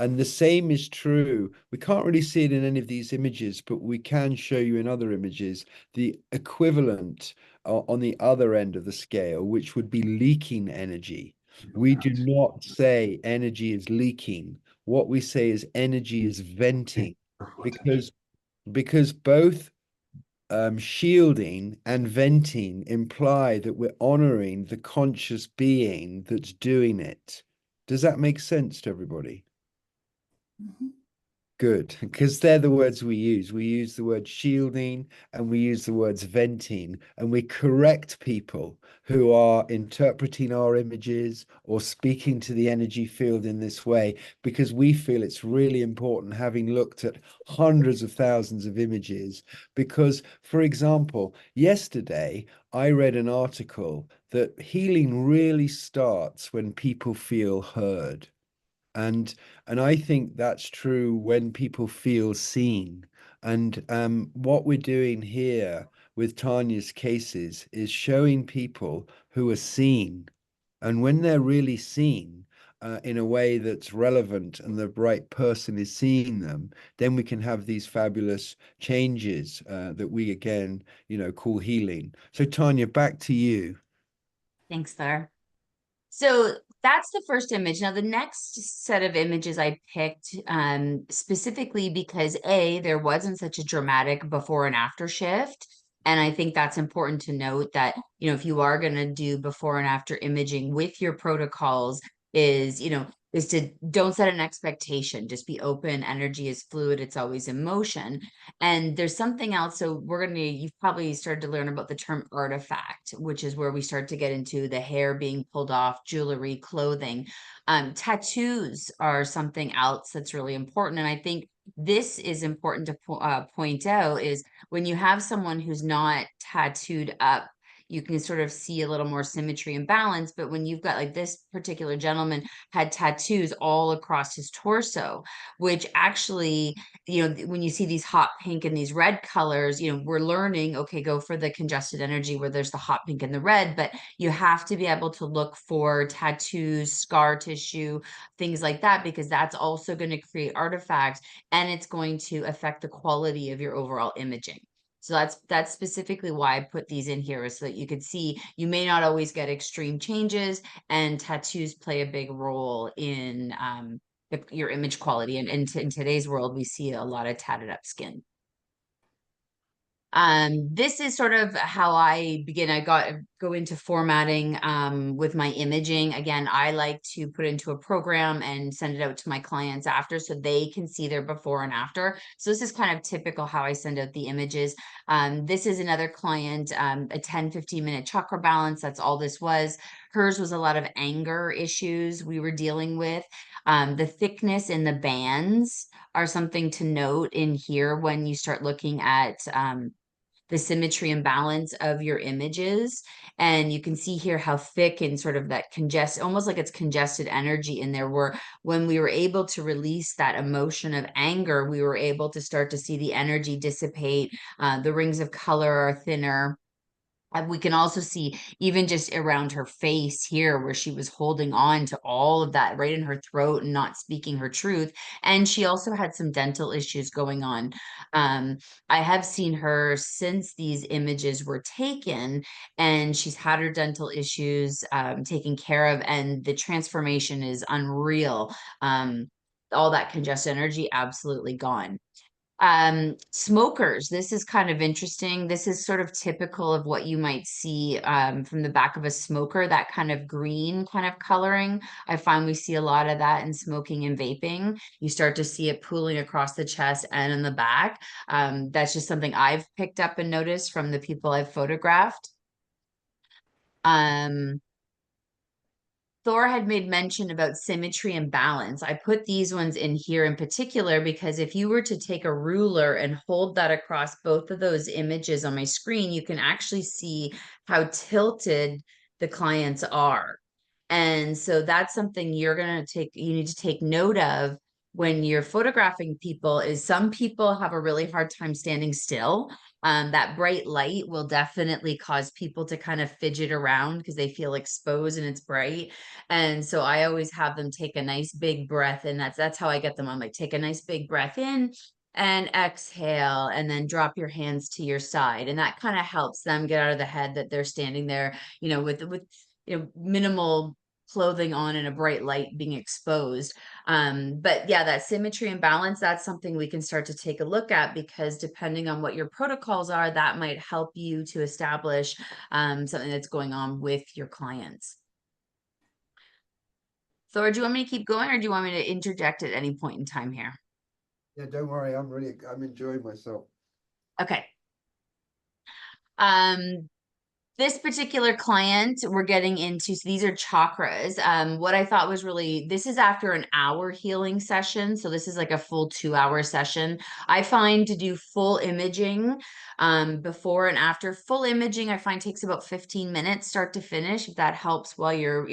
And the same is true. We can't really see it in any of these images, but we can show you in other images the equivalent on the other end of the scale, which would be leaking energy. We do not say energy is leaking. What we say is energy is venting, because both shielding and venting imply that we're honoring the conscious being that's doing it. Does that make sense to everybody? Good, because they're the words we use. We use the word shielding and we use the words venting, and we correct people who are interpreting our images or speaking to the energy field in this way, because we feel it's really important, having looked at hundreds of thousands of images. Because, for example, yesterday I read an article that healing really starts when people feel heard. And I think that's true when people feel seen. And what we're doing here with Tania's cases is showing people who are seen. And when they're really seen in a way that's relevant and the right person is seeing them, then we can have these fabulous changes that we again, call healing. So Tania, back to you. Thanks, Thor. So that's the first image. Now, the next set of images I picked specifically because there wasn't such a dramatic before and after shift. And I think that's important to note that, if you are going to do before and after imaging with your protocols is to don't set an expectation, just be open. Energy is fluid. It's always in motion. And there's something else. So you've probably started to learn about the term artifact, which is where we start to get into the hair being pulled off, jewelry, clothing. Tattoos are something else that's really important. And I think this is important to point out is when you have someone who's not tattooed up, you can sort of see a little more symmetry and balance. But when you've got, like, this particular gentleman had tattoos all across his torso, which actually, when you see these hot pink and these red colors, we're learning, okay, go for the congested energy where there's the hot pink and the red, but you have to be able to look for tattoos, scar tissue, things like that, because that's also going to create artifacts and it's going to affect the quality of your overall imaging. So that's specifically why I put these in here, is so that you could see you may not always get extreme changes, and tattoos play a big role in your image quality. And in today's world, we see a lot of tatted up skin. This is sort of how I begin. I go into formatting with my imaging. Again, I like to put into a program and send it out to my clients after, so they can see their before and after. So this is kind of typical how I send out the images. This is another client, a 10-15 minute chakra balance. That's all this was. Hers was a lot of anger issues we were dealing with. The thickness in the bands are something to note in here when you start looking at the symmetry and balance of your images. And you can see here how thick and sort of that almost like it's congested energy in there, where when we were able to release that emotion of anger, we were able to start to see the energy dissipate. The rings of color are thinner. We can also see even just around her face here where she was holding on to all of that right in her throat and not speaking her truth. And she also had some dental issues going on. I have seen her since these images were taken, and she's had her dental issues taken care of, and the transformation is unreal. All that congested energy absolutely gone. Smokers, this is kind of interesting. This is sort of typical of what you might see from the back of a smoker, that kind of green kind of coloring. I find we see a lot of that in smoking and vaping. You start to see it pooling across the chest and in the back. That's just something I've picked up and noticed from the people I've photographed. Thor had made mention about symmetry and balance. I put these ones in here in particular because if you were to take a ruler and hold that across both of those images on my screen, you can actually see how tilted the clients are. And so that's something you need to take note of when you're photographing people, is some people have a really hard time standing still. That bright light will definitely cause people to kind of fidget around because they feel exposed and it's bright. And so I always have them take a nice big breath, and that's how I get them. I'm like, take a nice big breath in and exhale, and then drop your hands to your side. And that kind of helps them get out of the head that they're standing there, with minimal clothing on and a bright light being exposed. But yeah, that symmetry and balance, that's something we can start to take a look at, because depending on what your protocols are, that might help you to establish something that's going on with your clients. Thor, do you want me to keep going, or do you want me to interject at any point in time here? Yeah, don't worry. I'm enjoying myself. Okay. This particular client we're getting into, so these are chakras. What I thought was this is after an hour healing session. So this is like a full 2-hour session. I find to do full imaging, before and after. Full imaging, I find takes about 15 minutes start to finish, if that helps while you're,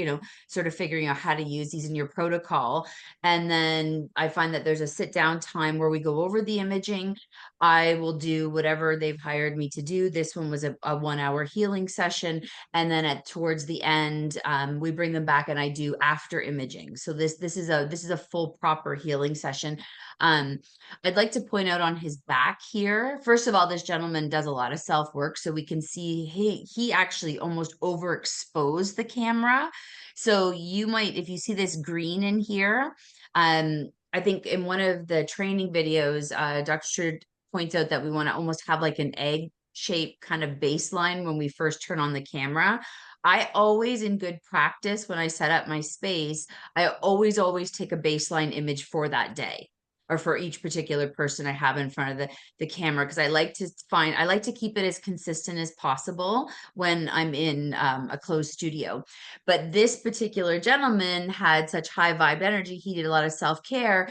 sort of figuring out how to use these in your protocol. And then I find that there's a sit down time where we go over the imaging. I will do whatever they've hired me to do. This one was a 1-hour healing session. And then towards the end, we bring them back and I do after imaging. So this is a full proper healing session. I'd like to point out on his back here, first of all, this gentleman does a lot of self work. So we can see he actually almost overexposed the camera. So you might, if you see this green in here, I think in one of the training videos, Dr. points out that we want to almost have like an egg shaped kind of baseline when we first turn on the camera. I always, in good practice, when I set up my space, I always take a baseline image for that day, or for each particular person I have in front of the camera, because I like to keep it as consistent as possible when I'm in a closed studio. But this particular gentleman had such high vibe energy. He did a lot of self-care.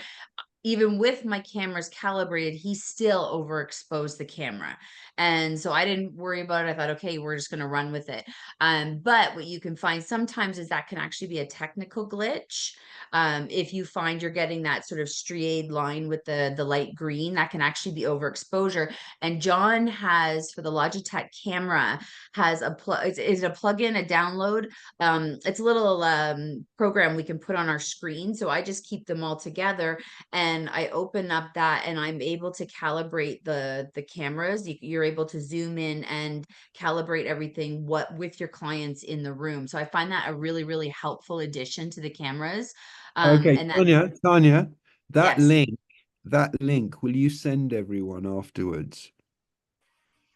Even with my cameras calibrated, he still overexposed the camera. And so I didn't worry about it. I thought, okay, we're just going to run with it. But what you can find sometimes is that can actually be a technical glitch. If you find you're getting that sort of striated line with the light green, that can actually be overexposure. And John has, for the Logitech camera, has a is it a plugin, a download? It's a little program we can put on our screen. So I just keep them all together, and I open up that, and I'm able to calibrate the cameras. You're able to zoom in and calibrate everything with your clients in the room. So I find that a really, really helpful addition to the cameras. Okay, And that, Tania, that yes, link, will you send everyone afterwards?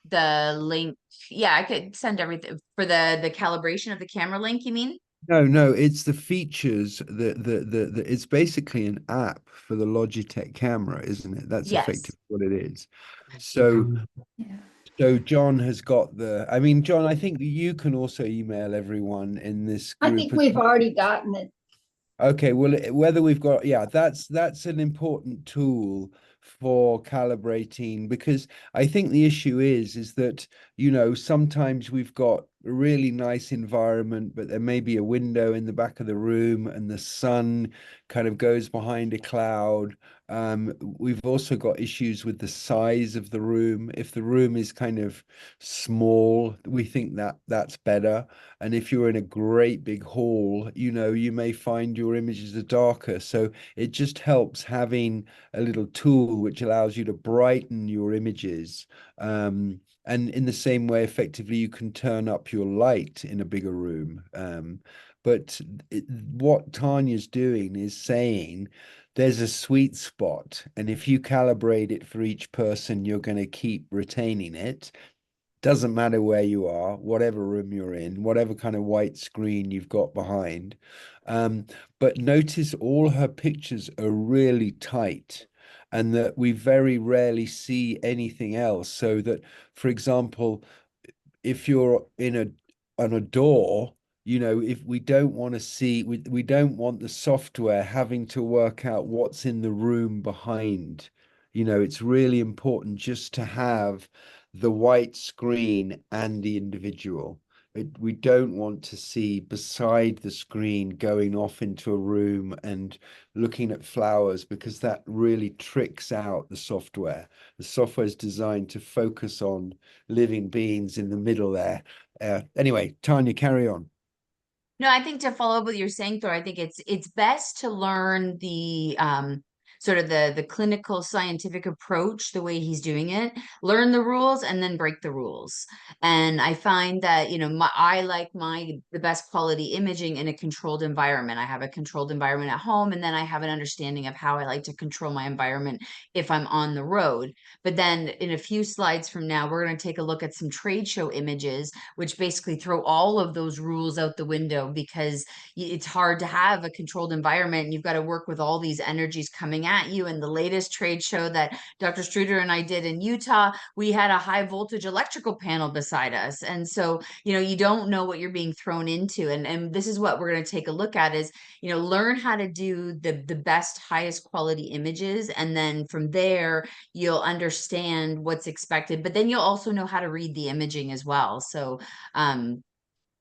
the link. Yeah, I could send everything for the calibration of the camera link, you mean? No, it's the features, it's basically an app for the Logitech camera, isn't it? That's Yes. effectively what it is. So John has got I mean, John, I think you can also email everyone in this I group. think we've already gotten it. Okay, well, whether we've got, yeah, that's an important tool for calibrating, because I think the issue is that, sometimes we've got a really nice environment, but there may be a window in the back of the room and the sun kind of goes behind a cloud. We've also got issues with the size of the room. If the room is kind of small, we think that that's better. And if you're in a great big hall, you may find your images are darker. So it just helps having a little tool which allows you to brighten your images. And in the same way, effectively, you can turn up your light in a bigger room. But what Tanya's doing is saying there's a sweet spot. And if you calibrate it for each person, you're going to keep retaining it. Doesn't matter where you are, whatever room you're in, whatever kind of white screen you've got behind. But notice all her pictures are really tight, and that we very rarely see anything else. So that, for example, if you're on a door, if we don't want to see, we don't want the software having to work out what's in the room behind. It's really important just to have the white screen and the individual. We don't want to see beside the screen going off into a room and looking at flowers, because that really tricks out the software. The software is designed to focus on living beings in the middle there. Anyway, Tanya, carry on. No, I think to follow up what you're saying, Thor, I think it's best to learn the sort of the clinical scientific approach, the way he's doing it, learn the rules and then break the rules. And I find that, you know, I like the best quality imaging in a controlled environment. I have a controlled environment at home, and then I have an understanding of how I like to control my environment if I'm on the road. But then in a few slides from now, we're going to take a look at some trade show images, which basically throw all of those rules out the window, because it's hard to have a controlled environment, and you've got to work with all these energies coming at you. And the latest trade show that Dr. Streeter and I did in Utah, we had a high voltage electrical panel beside us. And so, you know, you don't know what you're being thrown into. And this is what we're going to take a look at is, you know, learn how to do the best, highest quality images. And then from there, you'll understand what's expected, but then you'll also know how to read the imaging as well. So,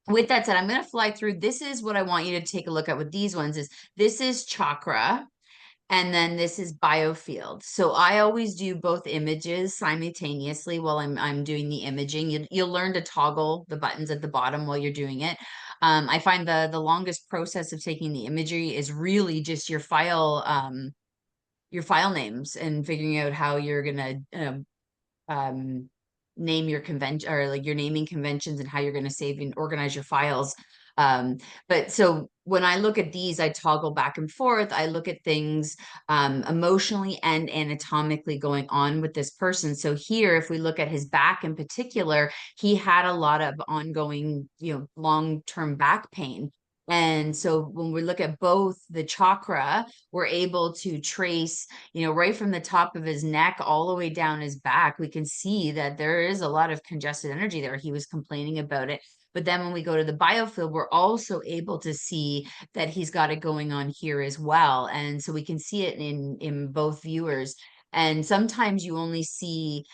with that said, I'm going to fly through. This is what I want you to take a look at with these ones is this is chakra. And then this is biofield. So I always do both images simultaneously while I'm doing the imaging. You'll learn to toggle the buttons at the bottom while you're doing it. I find the longest process of taking the imagery is really just your file names and figuring out how you're gonna name your convention, or like your naming conventions, and how you're going to save and organize your files. But so when I look at these, I toggle back and forth. I look at things emotionally and anatomically going on with this person. So here, if we look at his back in particular, he had a lot of ongoing, you know, long-term back pain. And so when we look at both the chakra, we're able to trace, you know, right from the top of his neck all the way down his back. We can see that there is a lot of congested energy there. He was complaining about it. But then when we go to the biofield, we're also able to see that he's got it going on here as well. And so we can see it in both viewers. And sometimes you only see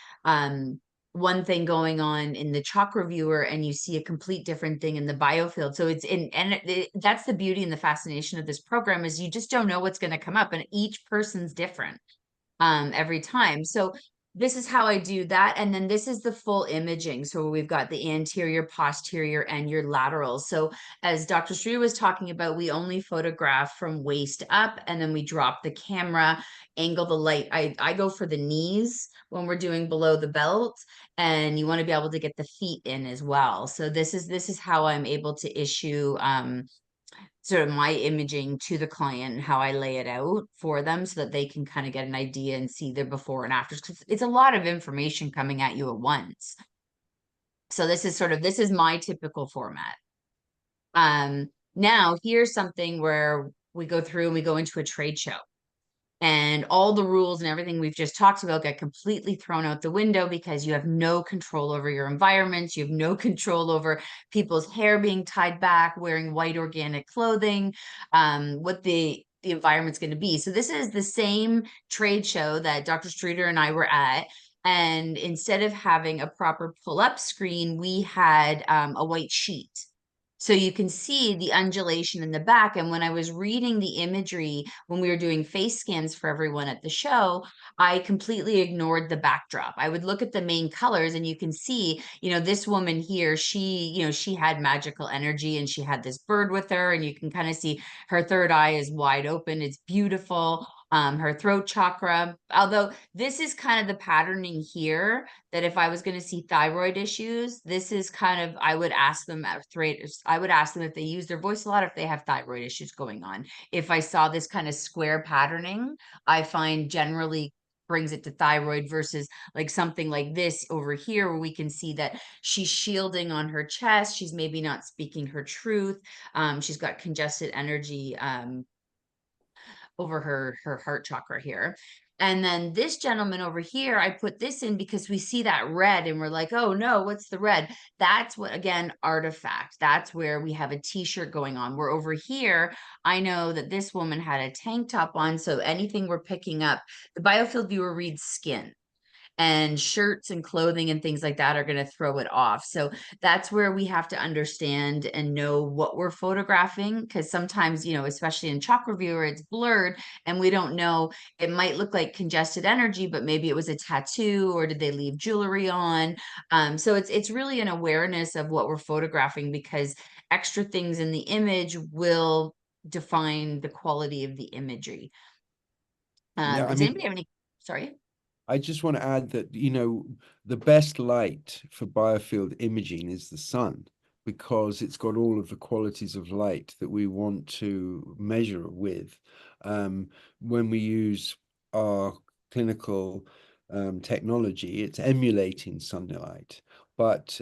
one thing going on in the chakra viewer, and you see a complete different thing in the biofield. So it's that's the beauty and the fascination of this program, is you just don't know what's going to come up, and each person's different every time. So this is how I do that. And then this is the full imaging. So we've got the anterior, posterior, and your laterals. So as Dr. Streeter was talking about, we only photograph from waist up, and then we drop the camera, angle the light. I go for the knees when we're doing below the belt, and you want to be able to get the feet in as well. So this is how I'm able to issue sort of my imaging to the client, and how I lay it out for them so that they can kind of get an idea and see their before and afters, because it's a lot of information coming at you at once. So this is my typical format. Now here's something where we go through and we go into a trade show, and all the rules and everything we've just talked about get completely thrown out the window, because you have no control over your environments. You have no control over people's hair being tied back, wearing white organic clothing, what the environment's going to be. So this is the same trade show that Dr. Streeter and I were at. And instead of having a proper pull-up screen, we had a white sheet. So you can see the undulation in the back. And when I was reading the imagery, when we were doing face scans for everyone at the show, I completely ignored the backdrop. I would look at the main colors, and you can see, you know, this woman here, she had magical energy, and she had this bird with her, and you can kind of see her third eye is wide open. It's beautiful. Her throat chakra, although this is kind of the patterning here, that if I was going to see thyroid issues, this is kind of, I would ask them if they use their voice a lot, if they have thyroid issues going on. If I saw this kind of square patterning, I find generally brings it to thyroid, versus like something like this over here, where we can see that she's shielding on her chest. She's maybe not speaking her truth. She's got congested energy over her heart chakra here. And then this gentleman over here, I put this in because we see that red and we're like, oh no, what's the red? That's what, again, artifact. That's where we have a t-shirt going on. We're over here. I know that this woman had a tank top on. So anything we're picking up, the biofield viewer reads skin. and shirts and clothing and things like that are going to throw it off. So that's where we have to understand and know what we're photographing, because sometimes, especially in Chalk Reviewer, it's blurred and we don't know. It might look like congested energy, but maybe it was a tattoo, or did they leave jewelry on? So it's really an awareness of what we're photographing, because extra things in the image will define the quality of the imagery. Yeah, I Does mean, anybody have any? Sorry. I just want to add that, the best light for biofield imaging is the sun, because it's got all of the qualities of light that we want to measure with. When we use our clinical technology, it's emulating sunlight. But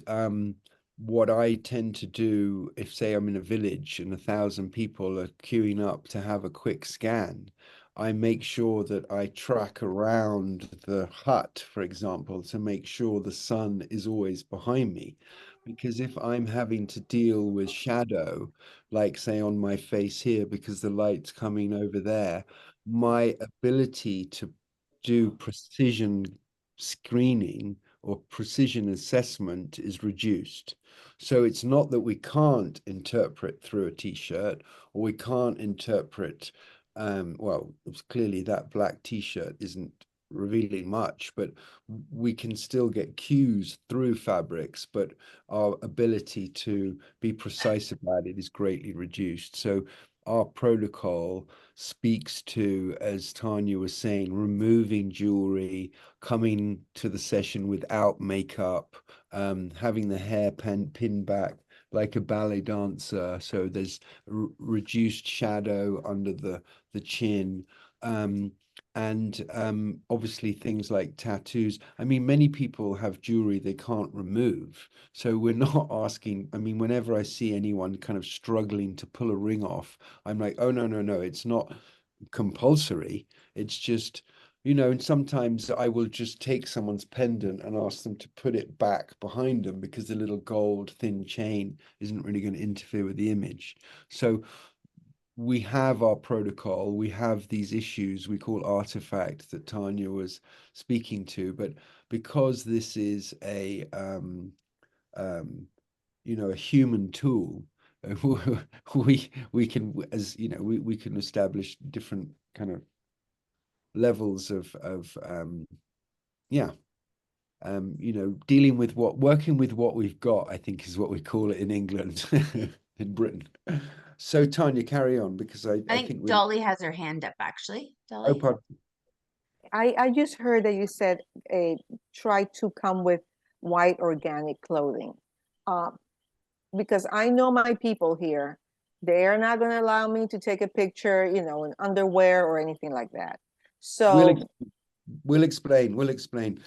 what I tend to do, if say I'm in a village and 1,000 people are queuing up to have a quick scan, I make sure that I track around the hut, for example, to make sure the sun is always behind me. Because if I'm having to deal with shadow, like say on my face here, because the light's coming over there, my ability to do precision screening or precision assessment is reduced. So it's not that we can't interpret through a t-shirt, or we can't interpret well, it's clearly that black t-shirt isn't revealing much, but we can still get cues through fabrics, but our ability to be precise about it is greatly reduced. So our protocol speaks to, as Tania was saying, removing jewelry, coming to the session without makeup, having the hair pinned back like a ballet dancer, so there's reduced shadow under the chin, and obviously things like tattoos. I mean, many people have jewelry they can't remove, so we're not asking. I mean, whenever I see anyone kind of struggling to pull a ring off, I'm like, oh no, no, no, it's not compulsory. It's just, and sometimes I will just take someone's pendant and ask them to put it back behind them, because the little gold thin chain isn't really going to interfere with the image. So we have our protocol, we have these issues we call artifact that Tania was speaking to, but because this is a a human tool, we can, as we can establish different kind of levels of yeah, dealing with working with what we've got, I think is what we call it in England, in Britain. So Tania, carry on, because I I think think Dolly has her hand up, actually. oh, Dolly? pardon. I just heard that you said try to come with white organic clothing. Because I know my people here, they're not going to allow me to take a picture, in underwear or anything like that. So We'll explain.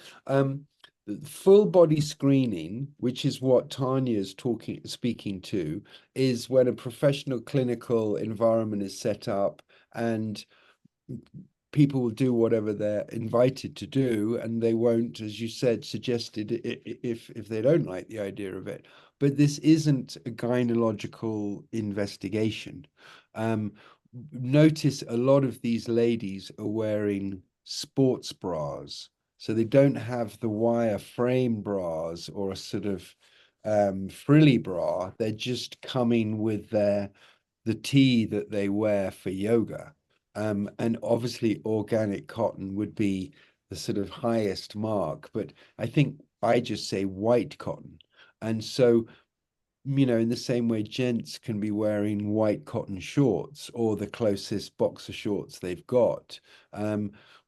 Full body screening, which is what Tania is speaking to, is when a professional clinical environment is set up and people will do whatever they're invited to do, and they won't, as you said, suggested, if they don't like the idea of it. But this isn't a gynecological investigation. Notice a lot of these ladies are wearing sports bras, so they don't have the wire frame bras or a sort of frilly bra. They're just coming with the tee that they wear for yoga. And obviously organic cotton would be the sort of highest mark, but I think I just say white cotton. And so, in the same way, gents can be wearing white cotton shorts or the closest boxer shorts they've got.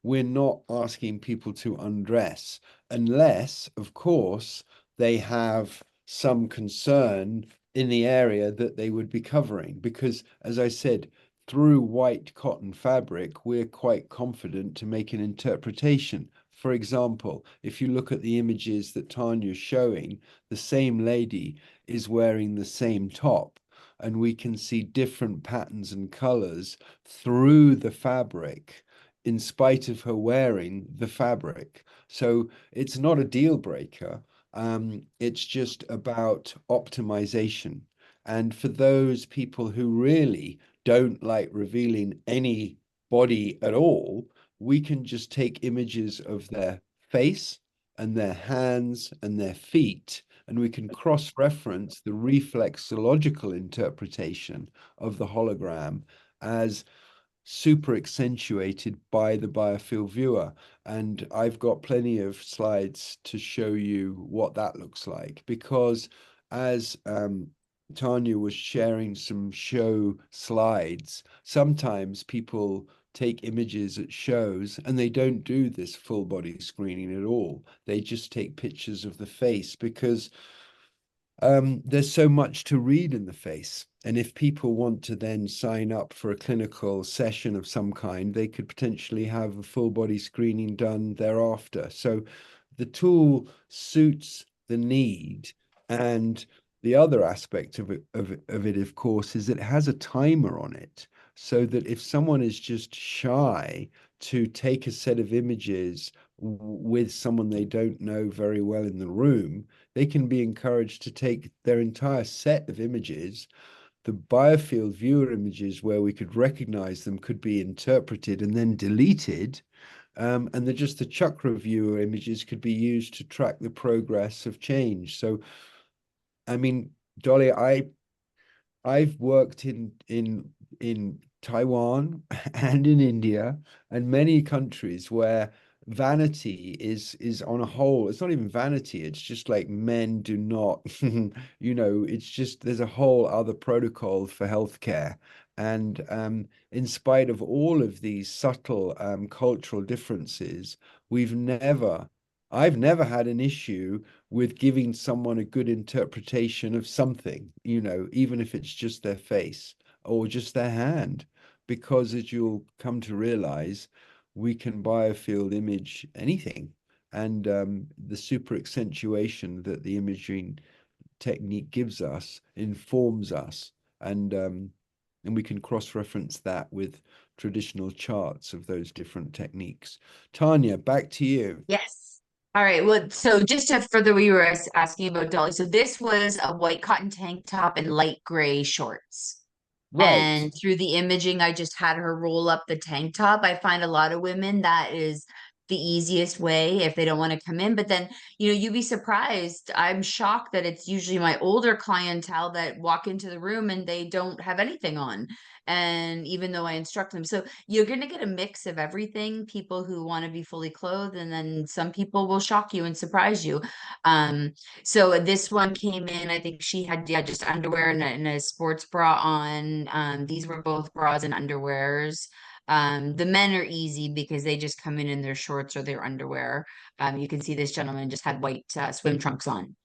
We're not asking people to undress unless, of course, they have some concern in the area that they would be covering. Because, as I said, through white cotton fabric, we're quite confident to make an interpretation. For example, if you look at the images that Tania's showing, the same lady is wearing the same top, and we can see different patterns and colors through the fabric in spite of her wearing the fabric. So it's not a deal breaker. It's just about optimization. And for those people who really don't like revealing any body at all, we can just take images of their face and their hands and their feet, and we can cross-reference the reflexological interpretation of the hologram as super accentuated by the biofield viewer. And I've got plenty of slides to show you what that looks like, because as Tania was sharing some show slides, sometimes people take images at shows and they don't do this full body screening at all. They just take pictures of the face, because there's so much to read in the face. And if people want to then sign up for a clinical session of some kind, they could potentially have a full body screening done thereafter. So the tool suits the need. And the other aspect of it, of course, is it has a timer on it, so that if someone is just shy to take a set of images with someone they don't know very well in the room, they can be encouraged to take their entire set of images. The biofield viewer images, where we could recognize them, could be interpreted and then deleted. And just the chakra viewer images could be used to track the progress of change. So, I mean, Dolly, I've worked in Taiwan and in India and many countries where vanity is on a whole, it's not even vanity, it's just like men do not it's just, there's a whole other protocol for healthcare. And in spite of all of these subtle cultural differences, I've never had an issue with giving someone a good interpretation of something, even if it's just their face or just their hand, because as you'll come to realize, we can biofield image anything. And the super accentuation that the imaging technique gives us informs us. And we can cross-reference that with traditional charts of those different techniques. Tania, back to you. Yes. All right. Well, so just to further what you were asking about, Dolly. So this was a white cotton tank top and light gray shorts. Right. And through the imaging, I just had her roll up the tank top. I find a lot of women that is the easiest way if they don't want to come in. But then, you'd be surprised. I'm shocked that it's usually my older clientele that walk into the room and they don't have anything on. And even though I instruct them, so you're going to get a mix of everything, people who want to be fully clothed, and then some people will shock you and surprise you. So this one came in, I think she had, just underwear and a sports bra on. These were both bras and underwears. The men are easy because they just come in their shorts or their underwear. You can see this gentleman just had white swim trunks on,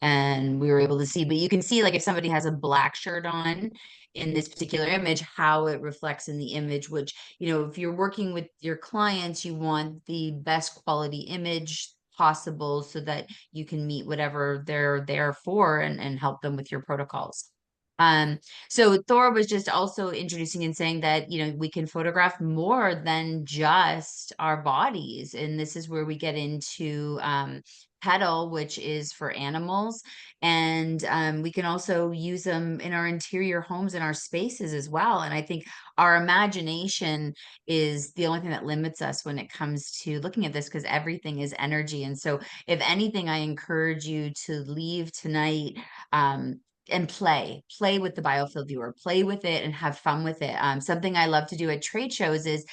and we were able to see, but you can see, like, if somebody has a black shirt on in this particular image, how it reflects in the image, which, if you're working with your clients, you want the best quality image possible so that you can meet whatever they're there for and help them with your protocols. So Thor was just also introducing and saying that, we can photograph more than just our bodies. And this is where we get into petal, which is for animals. And we can also use them in our interior homes and our spaces as well. And I think our imagination is the only thing that limits us when it comes to looking at this, because everything is energy. And so if anything, I encourage you to leave tonight and play with the biofield viewer, play with it and have fun with it. Something I love to do at trade shows is,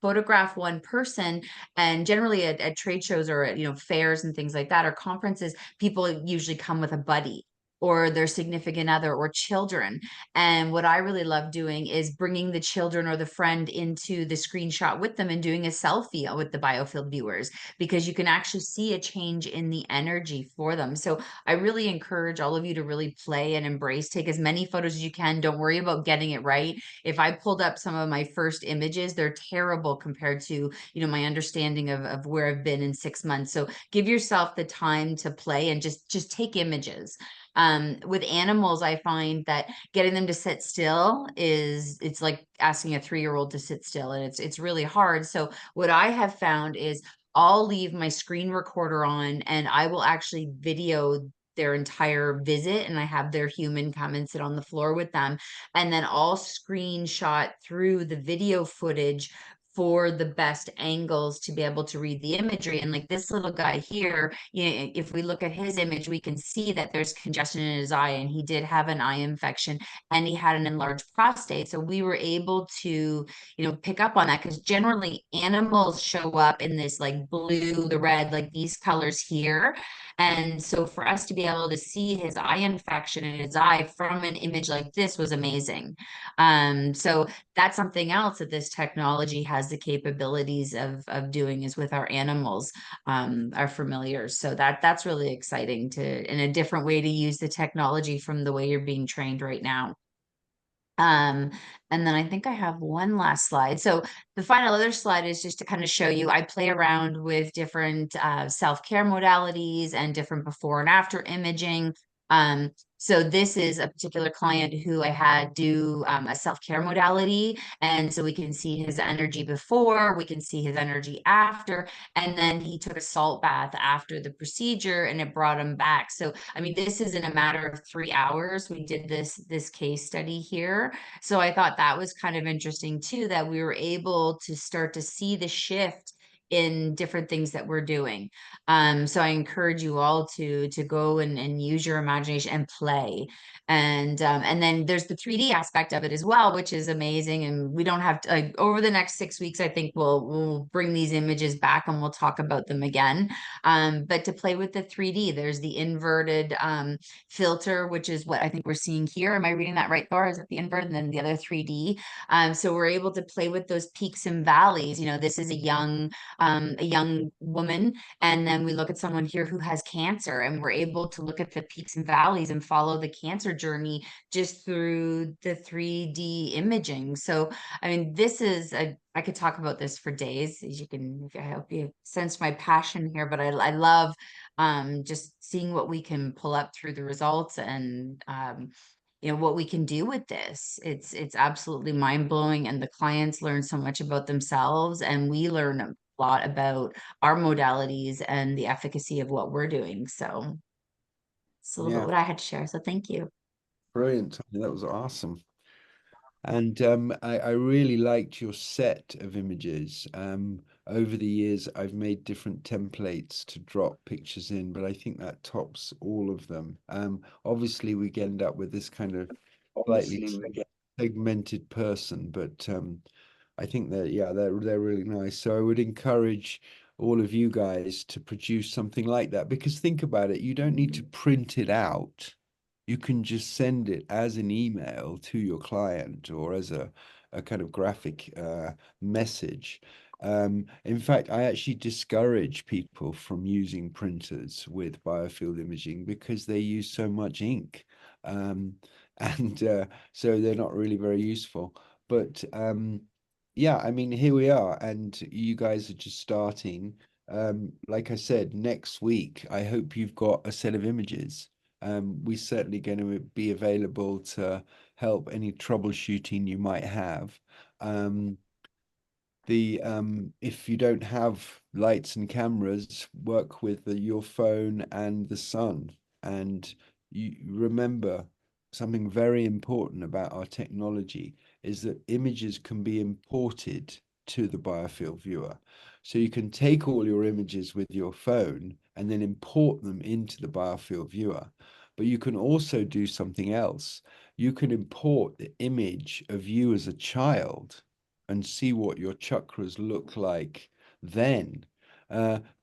photograph one person. And generally at trade shows or at, fairs and things like that, or conferences, people usually come with a buddy or their significant other or children. And what I really love doing is bringing the children or the friend into the screenshot with them and doing a selfie with the biofield viewers, because you can actually see a change in the energy for them. So I really encourage all of you to really play and embrace, take as many photos as you can. Don't worry about getting it right. If I pulled up some of my first images, they're terrible compared to, my understanding of where I've been in 6 months. So give yourself the time to play and just take images. With animals, I find that getting them to sit still it's like asking a 3-year-old to sit still, and it's really hard. So what I have found is I'll leave my screen recorder on and I will actually video their entire visit, and I have their human come and sit on the floor with them, and then I'll screenshot through the video footage for the best angles to be able to read the imagery. And like this little guy here, you know, if we look at his image, we can see that there's congestion in his eye, and he did have an eye infection, and he had an enlarged prostate. So we were able to, you know, pick up on that, because generally animals show up in this like blue, the red, like these colors here. And so for us to be able to see his eye infection in his eye from an image like this was amazing. So that's something else that this technology has the capabilities of doing, is with our animals, our familiars. So that's really exciting, to in a different way to use the technology from the way you're being trained right now. And then I think I have one last slide. So the final other slide is just to kind of show you, I play around with different self-care modalities and different before and after imaging. So this is a particular client who I had do a self-care modality. And so we can see his energy before, we can see his energy after, and then he took a salt bath after the procedure, and it brought him back. So, I mean, this is in a matter of 3 hours. We did this case study here. So I thought that was kind of interesting too, that we were able to start to see the shift in different things that we're doing. So I encourage you all to go and use your imagination and play. And then there's the 3D aspect of it as well, which is amazing. And we don't have to, like, over the next 6 weeks, I think we'll bring these images back and we'll talk about them again. But to play with the 3D, there's the inverted filter, which is what I think we're seeing here. Am I reading that right, Thor? Is it the invert and then the other 3D? So we're able to play with those peaks and valleys. You know, this is a young woman, and then we look at someone here who has cancer, and we're able to look at the peaks and valleys and follow the cancer journey just through the 3D imaging. So, I mean, this is I could talk about this for days, as you can, I hope you sense my passion here, but I love just seeing what we can pull up through the results, and you know, what we can do with this. It's absolutely mind-blowing, and the clients learn so much about themselves, and we learn a lot about our modalities and the efficacy of what we're doing. So it's a little bit what I had to share. So thank you. Brilliant, Tania. That was awesome. And I really liked your set of images. Over the years, I've made different templates to drop pictures in, but I think that tops all of them. Obviously, we end up with this kind of slightly segmented person, but I think that, yeah, they're really nice. So I would encourage all of you guys to produce something like that, because think about it, you don't need to print it out. You can just send it as an email to your client, or as a kind of graphic message. In fact, I actually discourage people from using printers with biofield imaging, because they use so much ink. And so they're not really very useful. But yeah, I mean, here we are, and you guys are just starting. Like I said, next week, I hope you've got a set of images. We're certainly going to be available to help any troubleshooting you might have. If you don't have lights and cameras, work with your phone and the sun. And you remember something very important about our technology is that images can be imported to the biofield viewer. So you can take all your images with your phone and then import them into the biofield viewer. But you can also do something else. You can import the image of you as a child and see what your chakras look like then.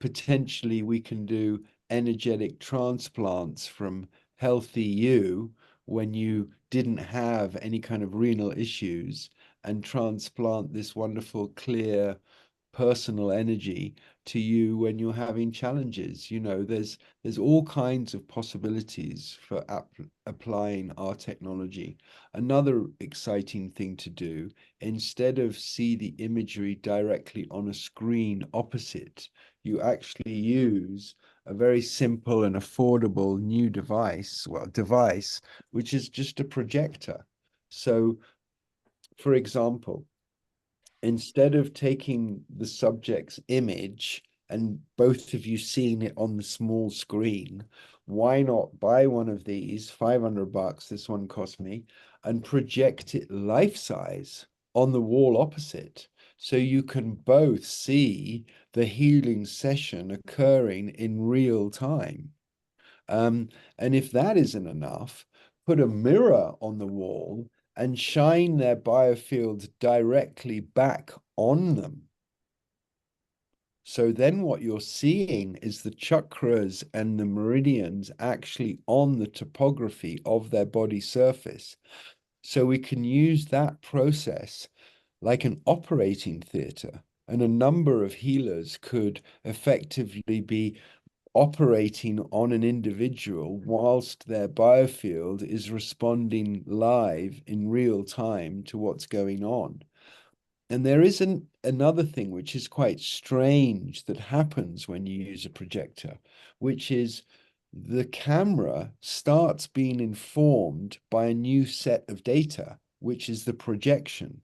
Potentially, we can do energetic transplants from healthy you when you didn't have any kind of renal issues, and transplant this wonderful, clear, personal energy to you when you're having challenges. You know, there's all kinds of possibilities for applying our technology. Another exciting thing to do, instead of see the imagery directly on a screen opposite, you actually use a very simple and affordable new device, which is just a projector. So, for example, instead of taking the subject's image and both of you seeing it on the small screen, why not buy one of these, 500 bucks, this one cost me, and project it life size on the wall opposite. So you can both see the healing session occurring in real time. And if that isn't enough, put a mirror on the wall and shine their biofield directly back on them. So then what you're seeing is the chakras and the meridians actually on the topography of their body surface. So we can use that process like an operating theater, and a number of healers could effectively be operating on an individual whilst their biofield is responding live in real time to what's going on. And there is another thing which is quite strange that happens when you use a projector, which is the camera starts being informed by a new set of data, which is the projection.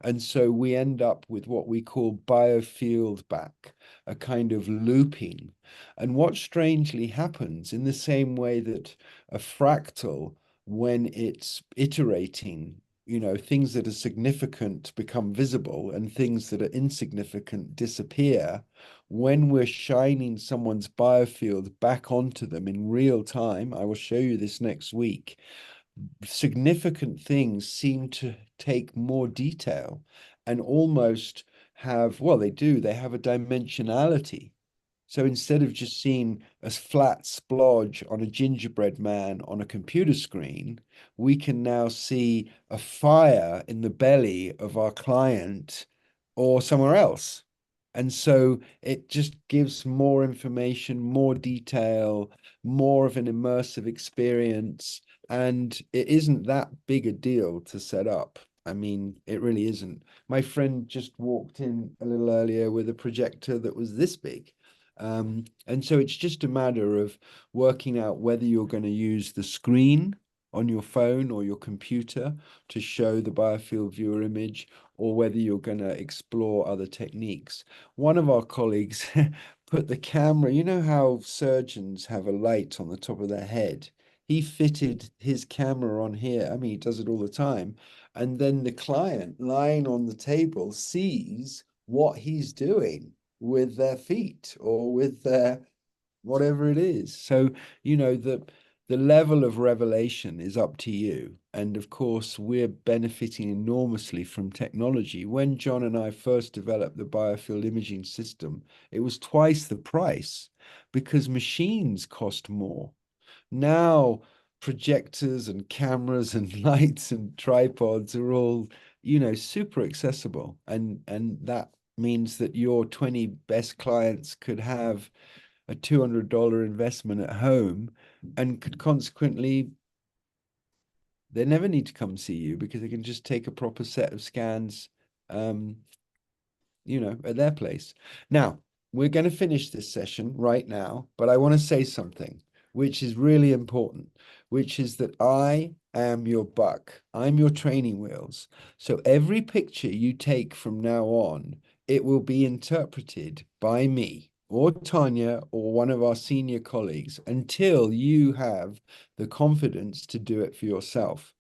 And so we end up with what we call biofield back, a kind of looping. And what strangely happens in the same way that a fractal, when it's iterating, you know, things that are significant become visible and things that are insignificant disappear. When we're shining someone's biofield back onto them in real time, I will show you this next week, significant things seem to take more detail and almost have, well, they have a dimensionality. So instead of just seeing a flat splodge on a gingerbread man on a computer screen, we can now see a fire in the belly of our client or somewhere else. And so it just gives more information, more detail, more of an immersive experience. And it isn't that big a deal to set up. I mean, it really isn't. My friend just walked in a little earlier with a projector that was this big. And so it's just a matter of working out whether you're going to use the screen on your phone or your computer to show the biofield viewer image, or whether you're going to explore other techniques. One of our colleagues put the camera, you know how surgeons have a light on the top of their head? He fitted his camera on here. I mean, he does it all the time. And then the client lying on the table sees what he's doing with their feet or with their whatever it is. So, you know, the level of revelation is up to you. And of course, we're benefiting enormously from technology. When John and I first developed the biofield imaging system, it was twice the price because machines cost more. Now, projectors and cameras and lights and tripods are all, you know, super accessible. And that means that your 20 best clients could have a $200 investment at home and could consequently, they never need to come see you because they can just take a proper set of scans, you know, at their place. Now, we're going to finish this session right now, but I want to say something which is really important, which is that I am your buck. I'm your training wheels. So every picture you take from now on, it will be interpreted by me or Tania or one of our senior colleagues until you have the confidence to do it for yourself.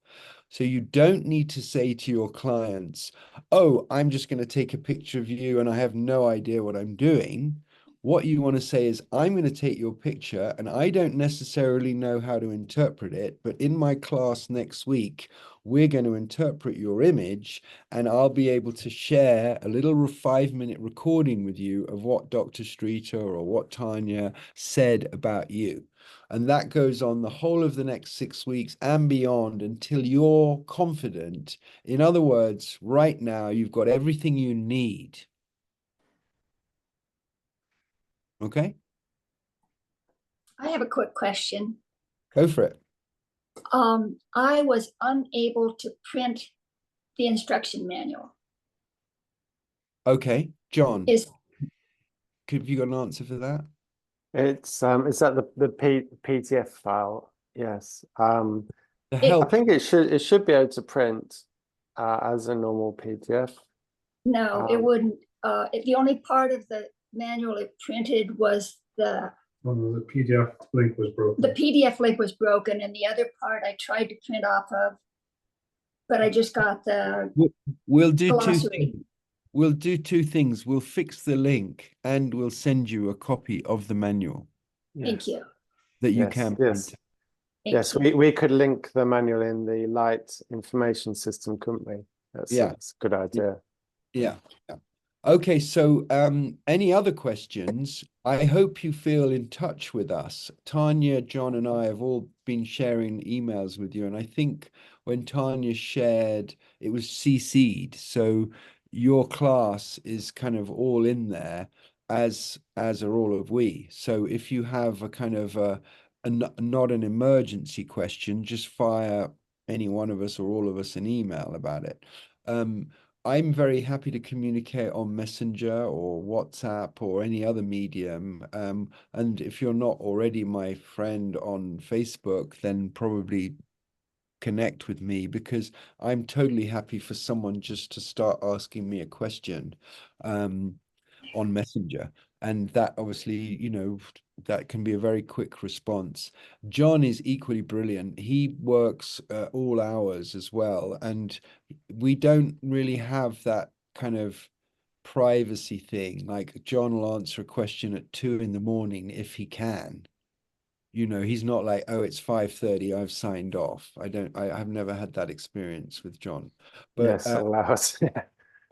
So you don't need to say to your clients, oh, I'm just going to take a picture of you and I have no idea what I'm doing. What you want to say is, I'm going to take your picture and I don't necessarily know how to interpret it, but in my class next week, we're going to interpret your image and I'll be able to share a little 5-minute recording with you of what Dr. Streeter or what Tania said about you. And that goes on the whole of the next 6 weeks and beyond until you're confident. In other words, right now, you've got everything you need. Okay? I have a quick question. Go for it. I was unable to print the instruction manual. Okay, John, Is have you got an answer for that? It's that the PDF file? Yes. The It- I help. think it should be able to print as a normal PDF. no, it wouldn't. The only part of the manual it printed was the PDF link was broken. the PDF link was broken, and the other part I tried to print off of, but I just got the We'll do two glossary. things. we'll do two things. We'll fix the link and we'll send you a copy of the manual Thank you. that you Yes, can yes. print. Thank Yes, you. we could link the manual in the light information system, couldn't we? That's Yeah. that's a good idea. Yeah. Yeah. Okay, so any other questions? I hope you feel in touch with us. Tanya, John, and I have all been sharing emails with you, and I think when Tanya shared, it was CC'd, so your class is kind of all in there, as are all of we. So if you have a kind of not an emergency question, just fire any one of us or all of us an email about it. I'm very happy to communicate on Messenger or WhatsApp or any other medium. And if you're not already my friend on Facebook, then probably connect with me, because I'm totally happy for someone just to start asking me a question on Messenger. And that obviously, you know, that can be a very quick response. John is equally brilliant. He works all hours as well. And we don't really have that kind of privacy thing. Like John will answer a question at 2 in the morning if he can. You know, he's not like, oh, it's 5:30, I've signed off. I've never had that experience with John. But Yes, all ours. Yeah.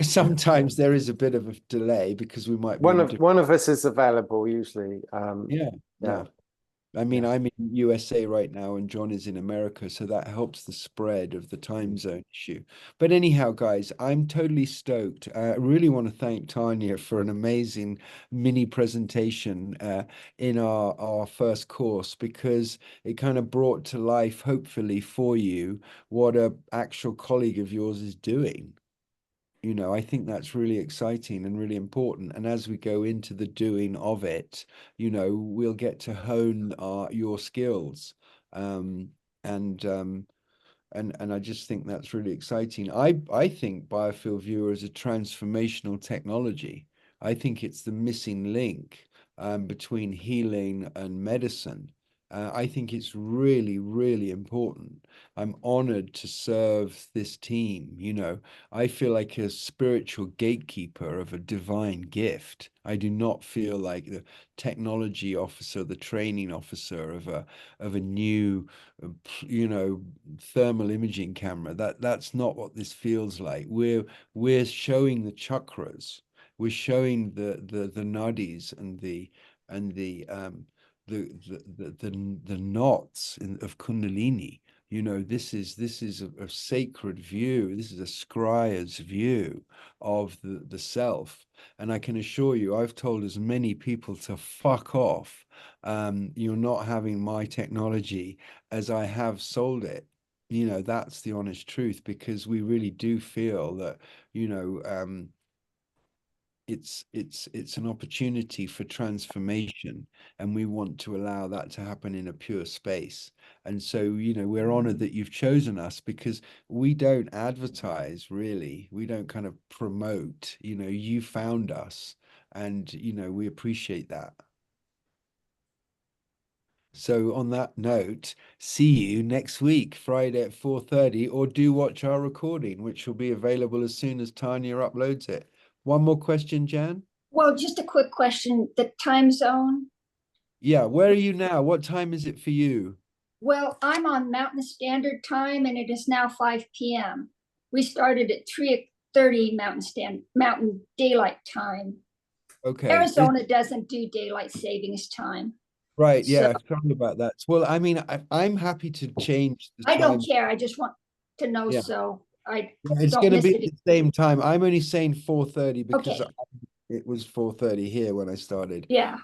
sometimes there is a bit of a delay because we might be One in of one of us is available usually. yeah, Yeah. yeah. I mean, Yeah. I'm in USA right now and John is in America, so that helps the spread of the time zone issue. But anyhow, guys, I'm totally stoked. I really want to thank Tanya for an amazing mini presentation in our first course, because it kind of brought to life, hopefully for you, what a actual colleague of yours is doing. You know, I think that's really exciting and really important. And as we go into the doing of it, you know, we'll get to hone your skills. Um, and and I just think that's really exciting. I think Biofield Viewer is a transformational technology. I think it's the missing link between healing and medicine. I think it's really, really important. I'm honored to serve this team. You know, I feel like a spiritual gatekeeper of a divine gift. I do not feel like the technology officer, the training officer of a new you know, thermal imaging camera. That's not what this feels like. We're showing the chakras. We're showing the nadis and the knots of Kundalini. You know, this is a sacred view. This is a scrya's view of the self. And I can assure you, I've told as many people to fuck off. You're not having my technology as I have sold it. You know, that's the honest truth, because we really do feel that, you know, it's an opportunity for transformation, and we want to allow that to happen in a pure space. And so, you know, we're honored that you've chosen us, because we don't advertise, really. We don't kind of promote. You know, you found us, and you know, we appreciate that. So on that note, see you next week, Friday at 4:30, or do watch our recording, which will be available as soon as Tanya uploads it. One more question, Jan? Well, just a quick question, the time zone. Yeah, where are you now? What time is it for you? Well, I'm on Mountain Standard Time and it is now 5 p.m. We started at 3:30 Mountain Daylight Time. Okay. Arizona doesn't do daylight savings time. Right, So yeah, sorry about that. Well, I mean, I'm happy to change the I don't time. care. I just want to know, Yeah. so I It's don't going to miss be it. at the same time. I'm only saying 4:30 because Okay. it was 4:30 here when I started. Yeah.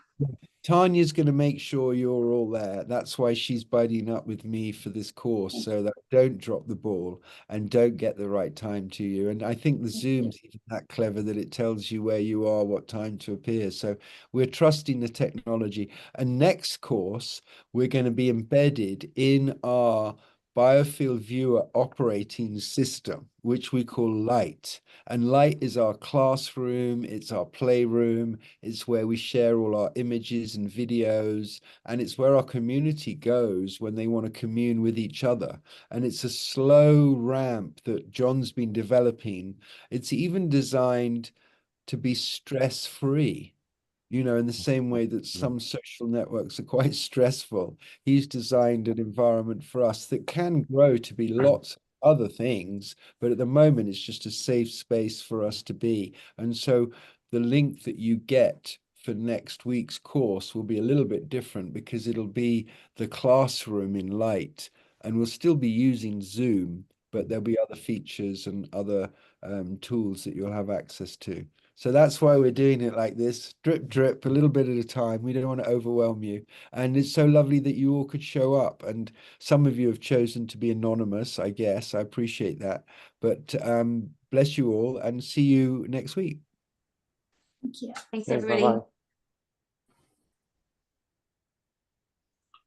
Tanya's going to make sure you're all there. That's why she's buddying up with me for this course, so that I don't drop the ball and don't get the right time to you. And I think the Zoom's even that clever that it tells you where you are, what time to appear. So we're trusting the technology. And next course, we're going to be embedded in our Biofield Viewer operating system, which we call Light. And Light is our classroom, it's our playroom, it's where we share all our images and videos, and it's where our community goes when they want to commune with each other. And it's a slow ramp that John's been developing. It's even designed to be stress-free. You know, in the same way that some social networks are quite stressful, he's designed an environment for us that can grow to be lots of other things, but at the moment it's just a safe space for us to be. And so the link that you get for next week's course will be a little bit different because it'll be the classroom in Light, and we'll still be using Zoom, but there'll be other features and other tools that you'll have access to. So that's why we're doing it like this, drip, drip, a little bit at a time. We don't want to overwhelm you. And it's so lovely that you all could show up. And some of you have chosen to be anonymous, I guess. I appreciate that. But bless you all and see you next week. Thank you. Thanks, Yeah, everybody. bye-bye.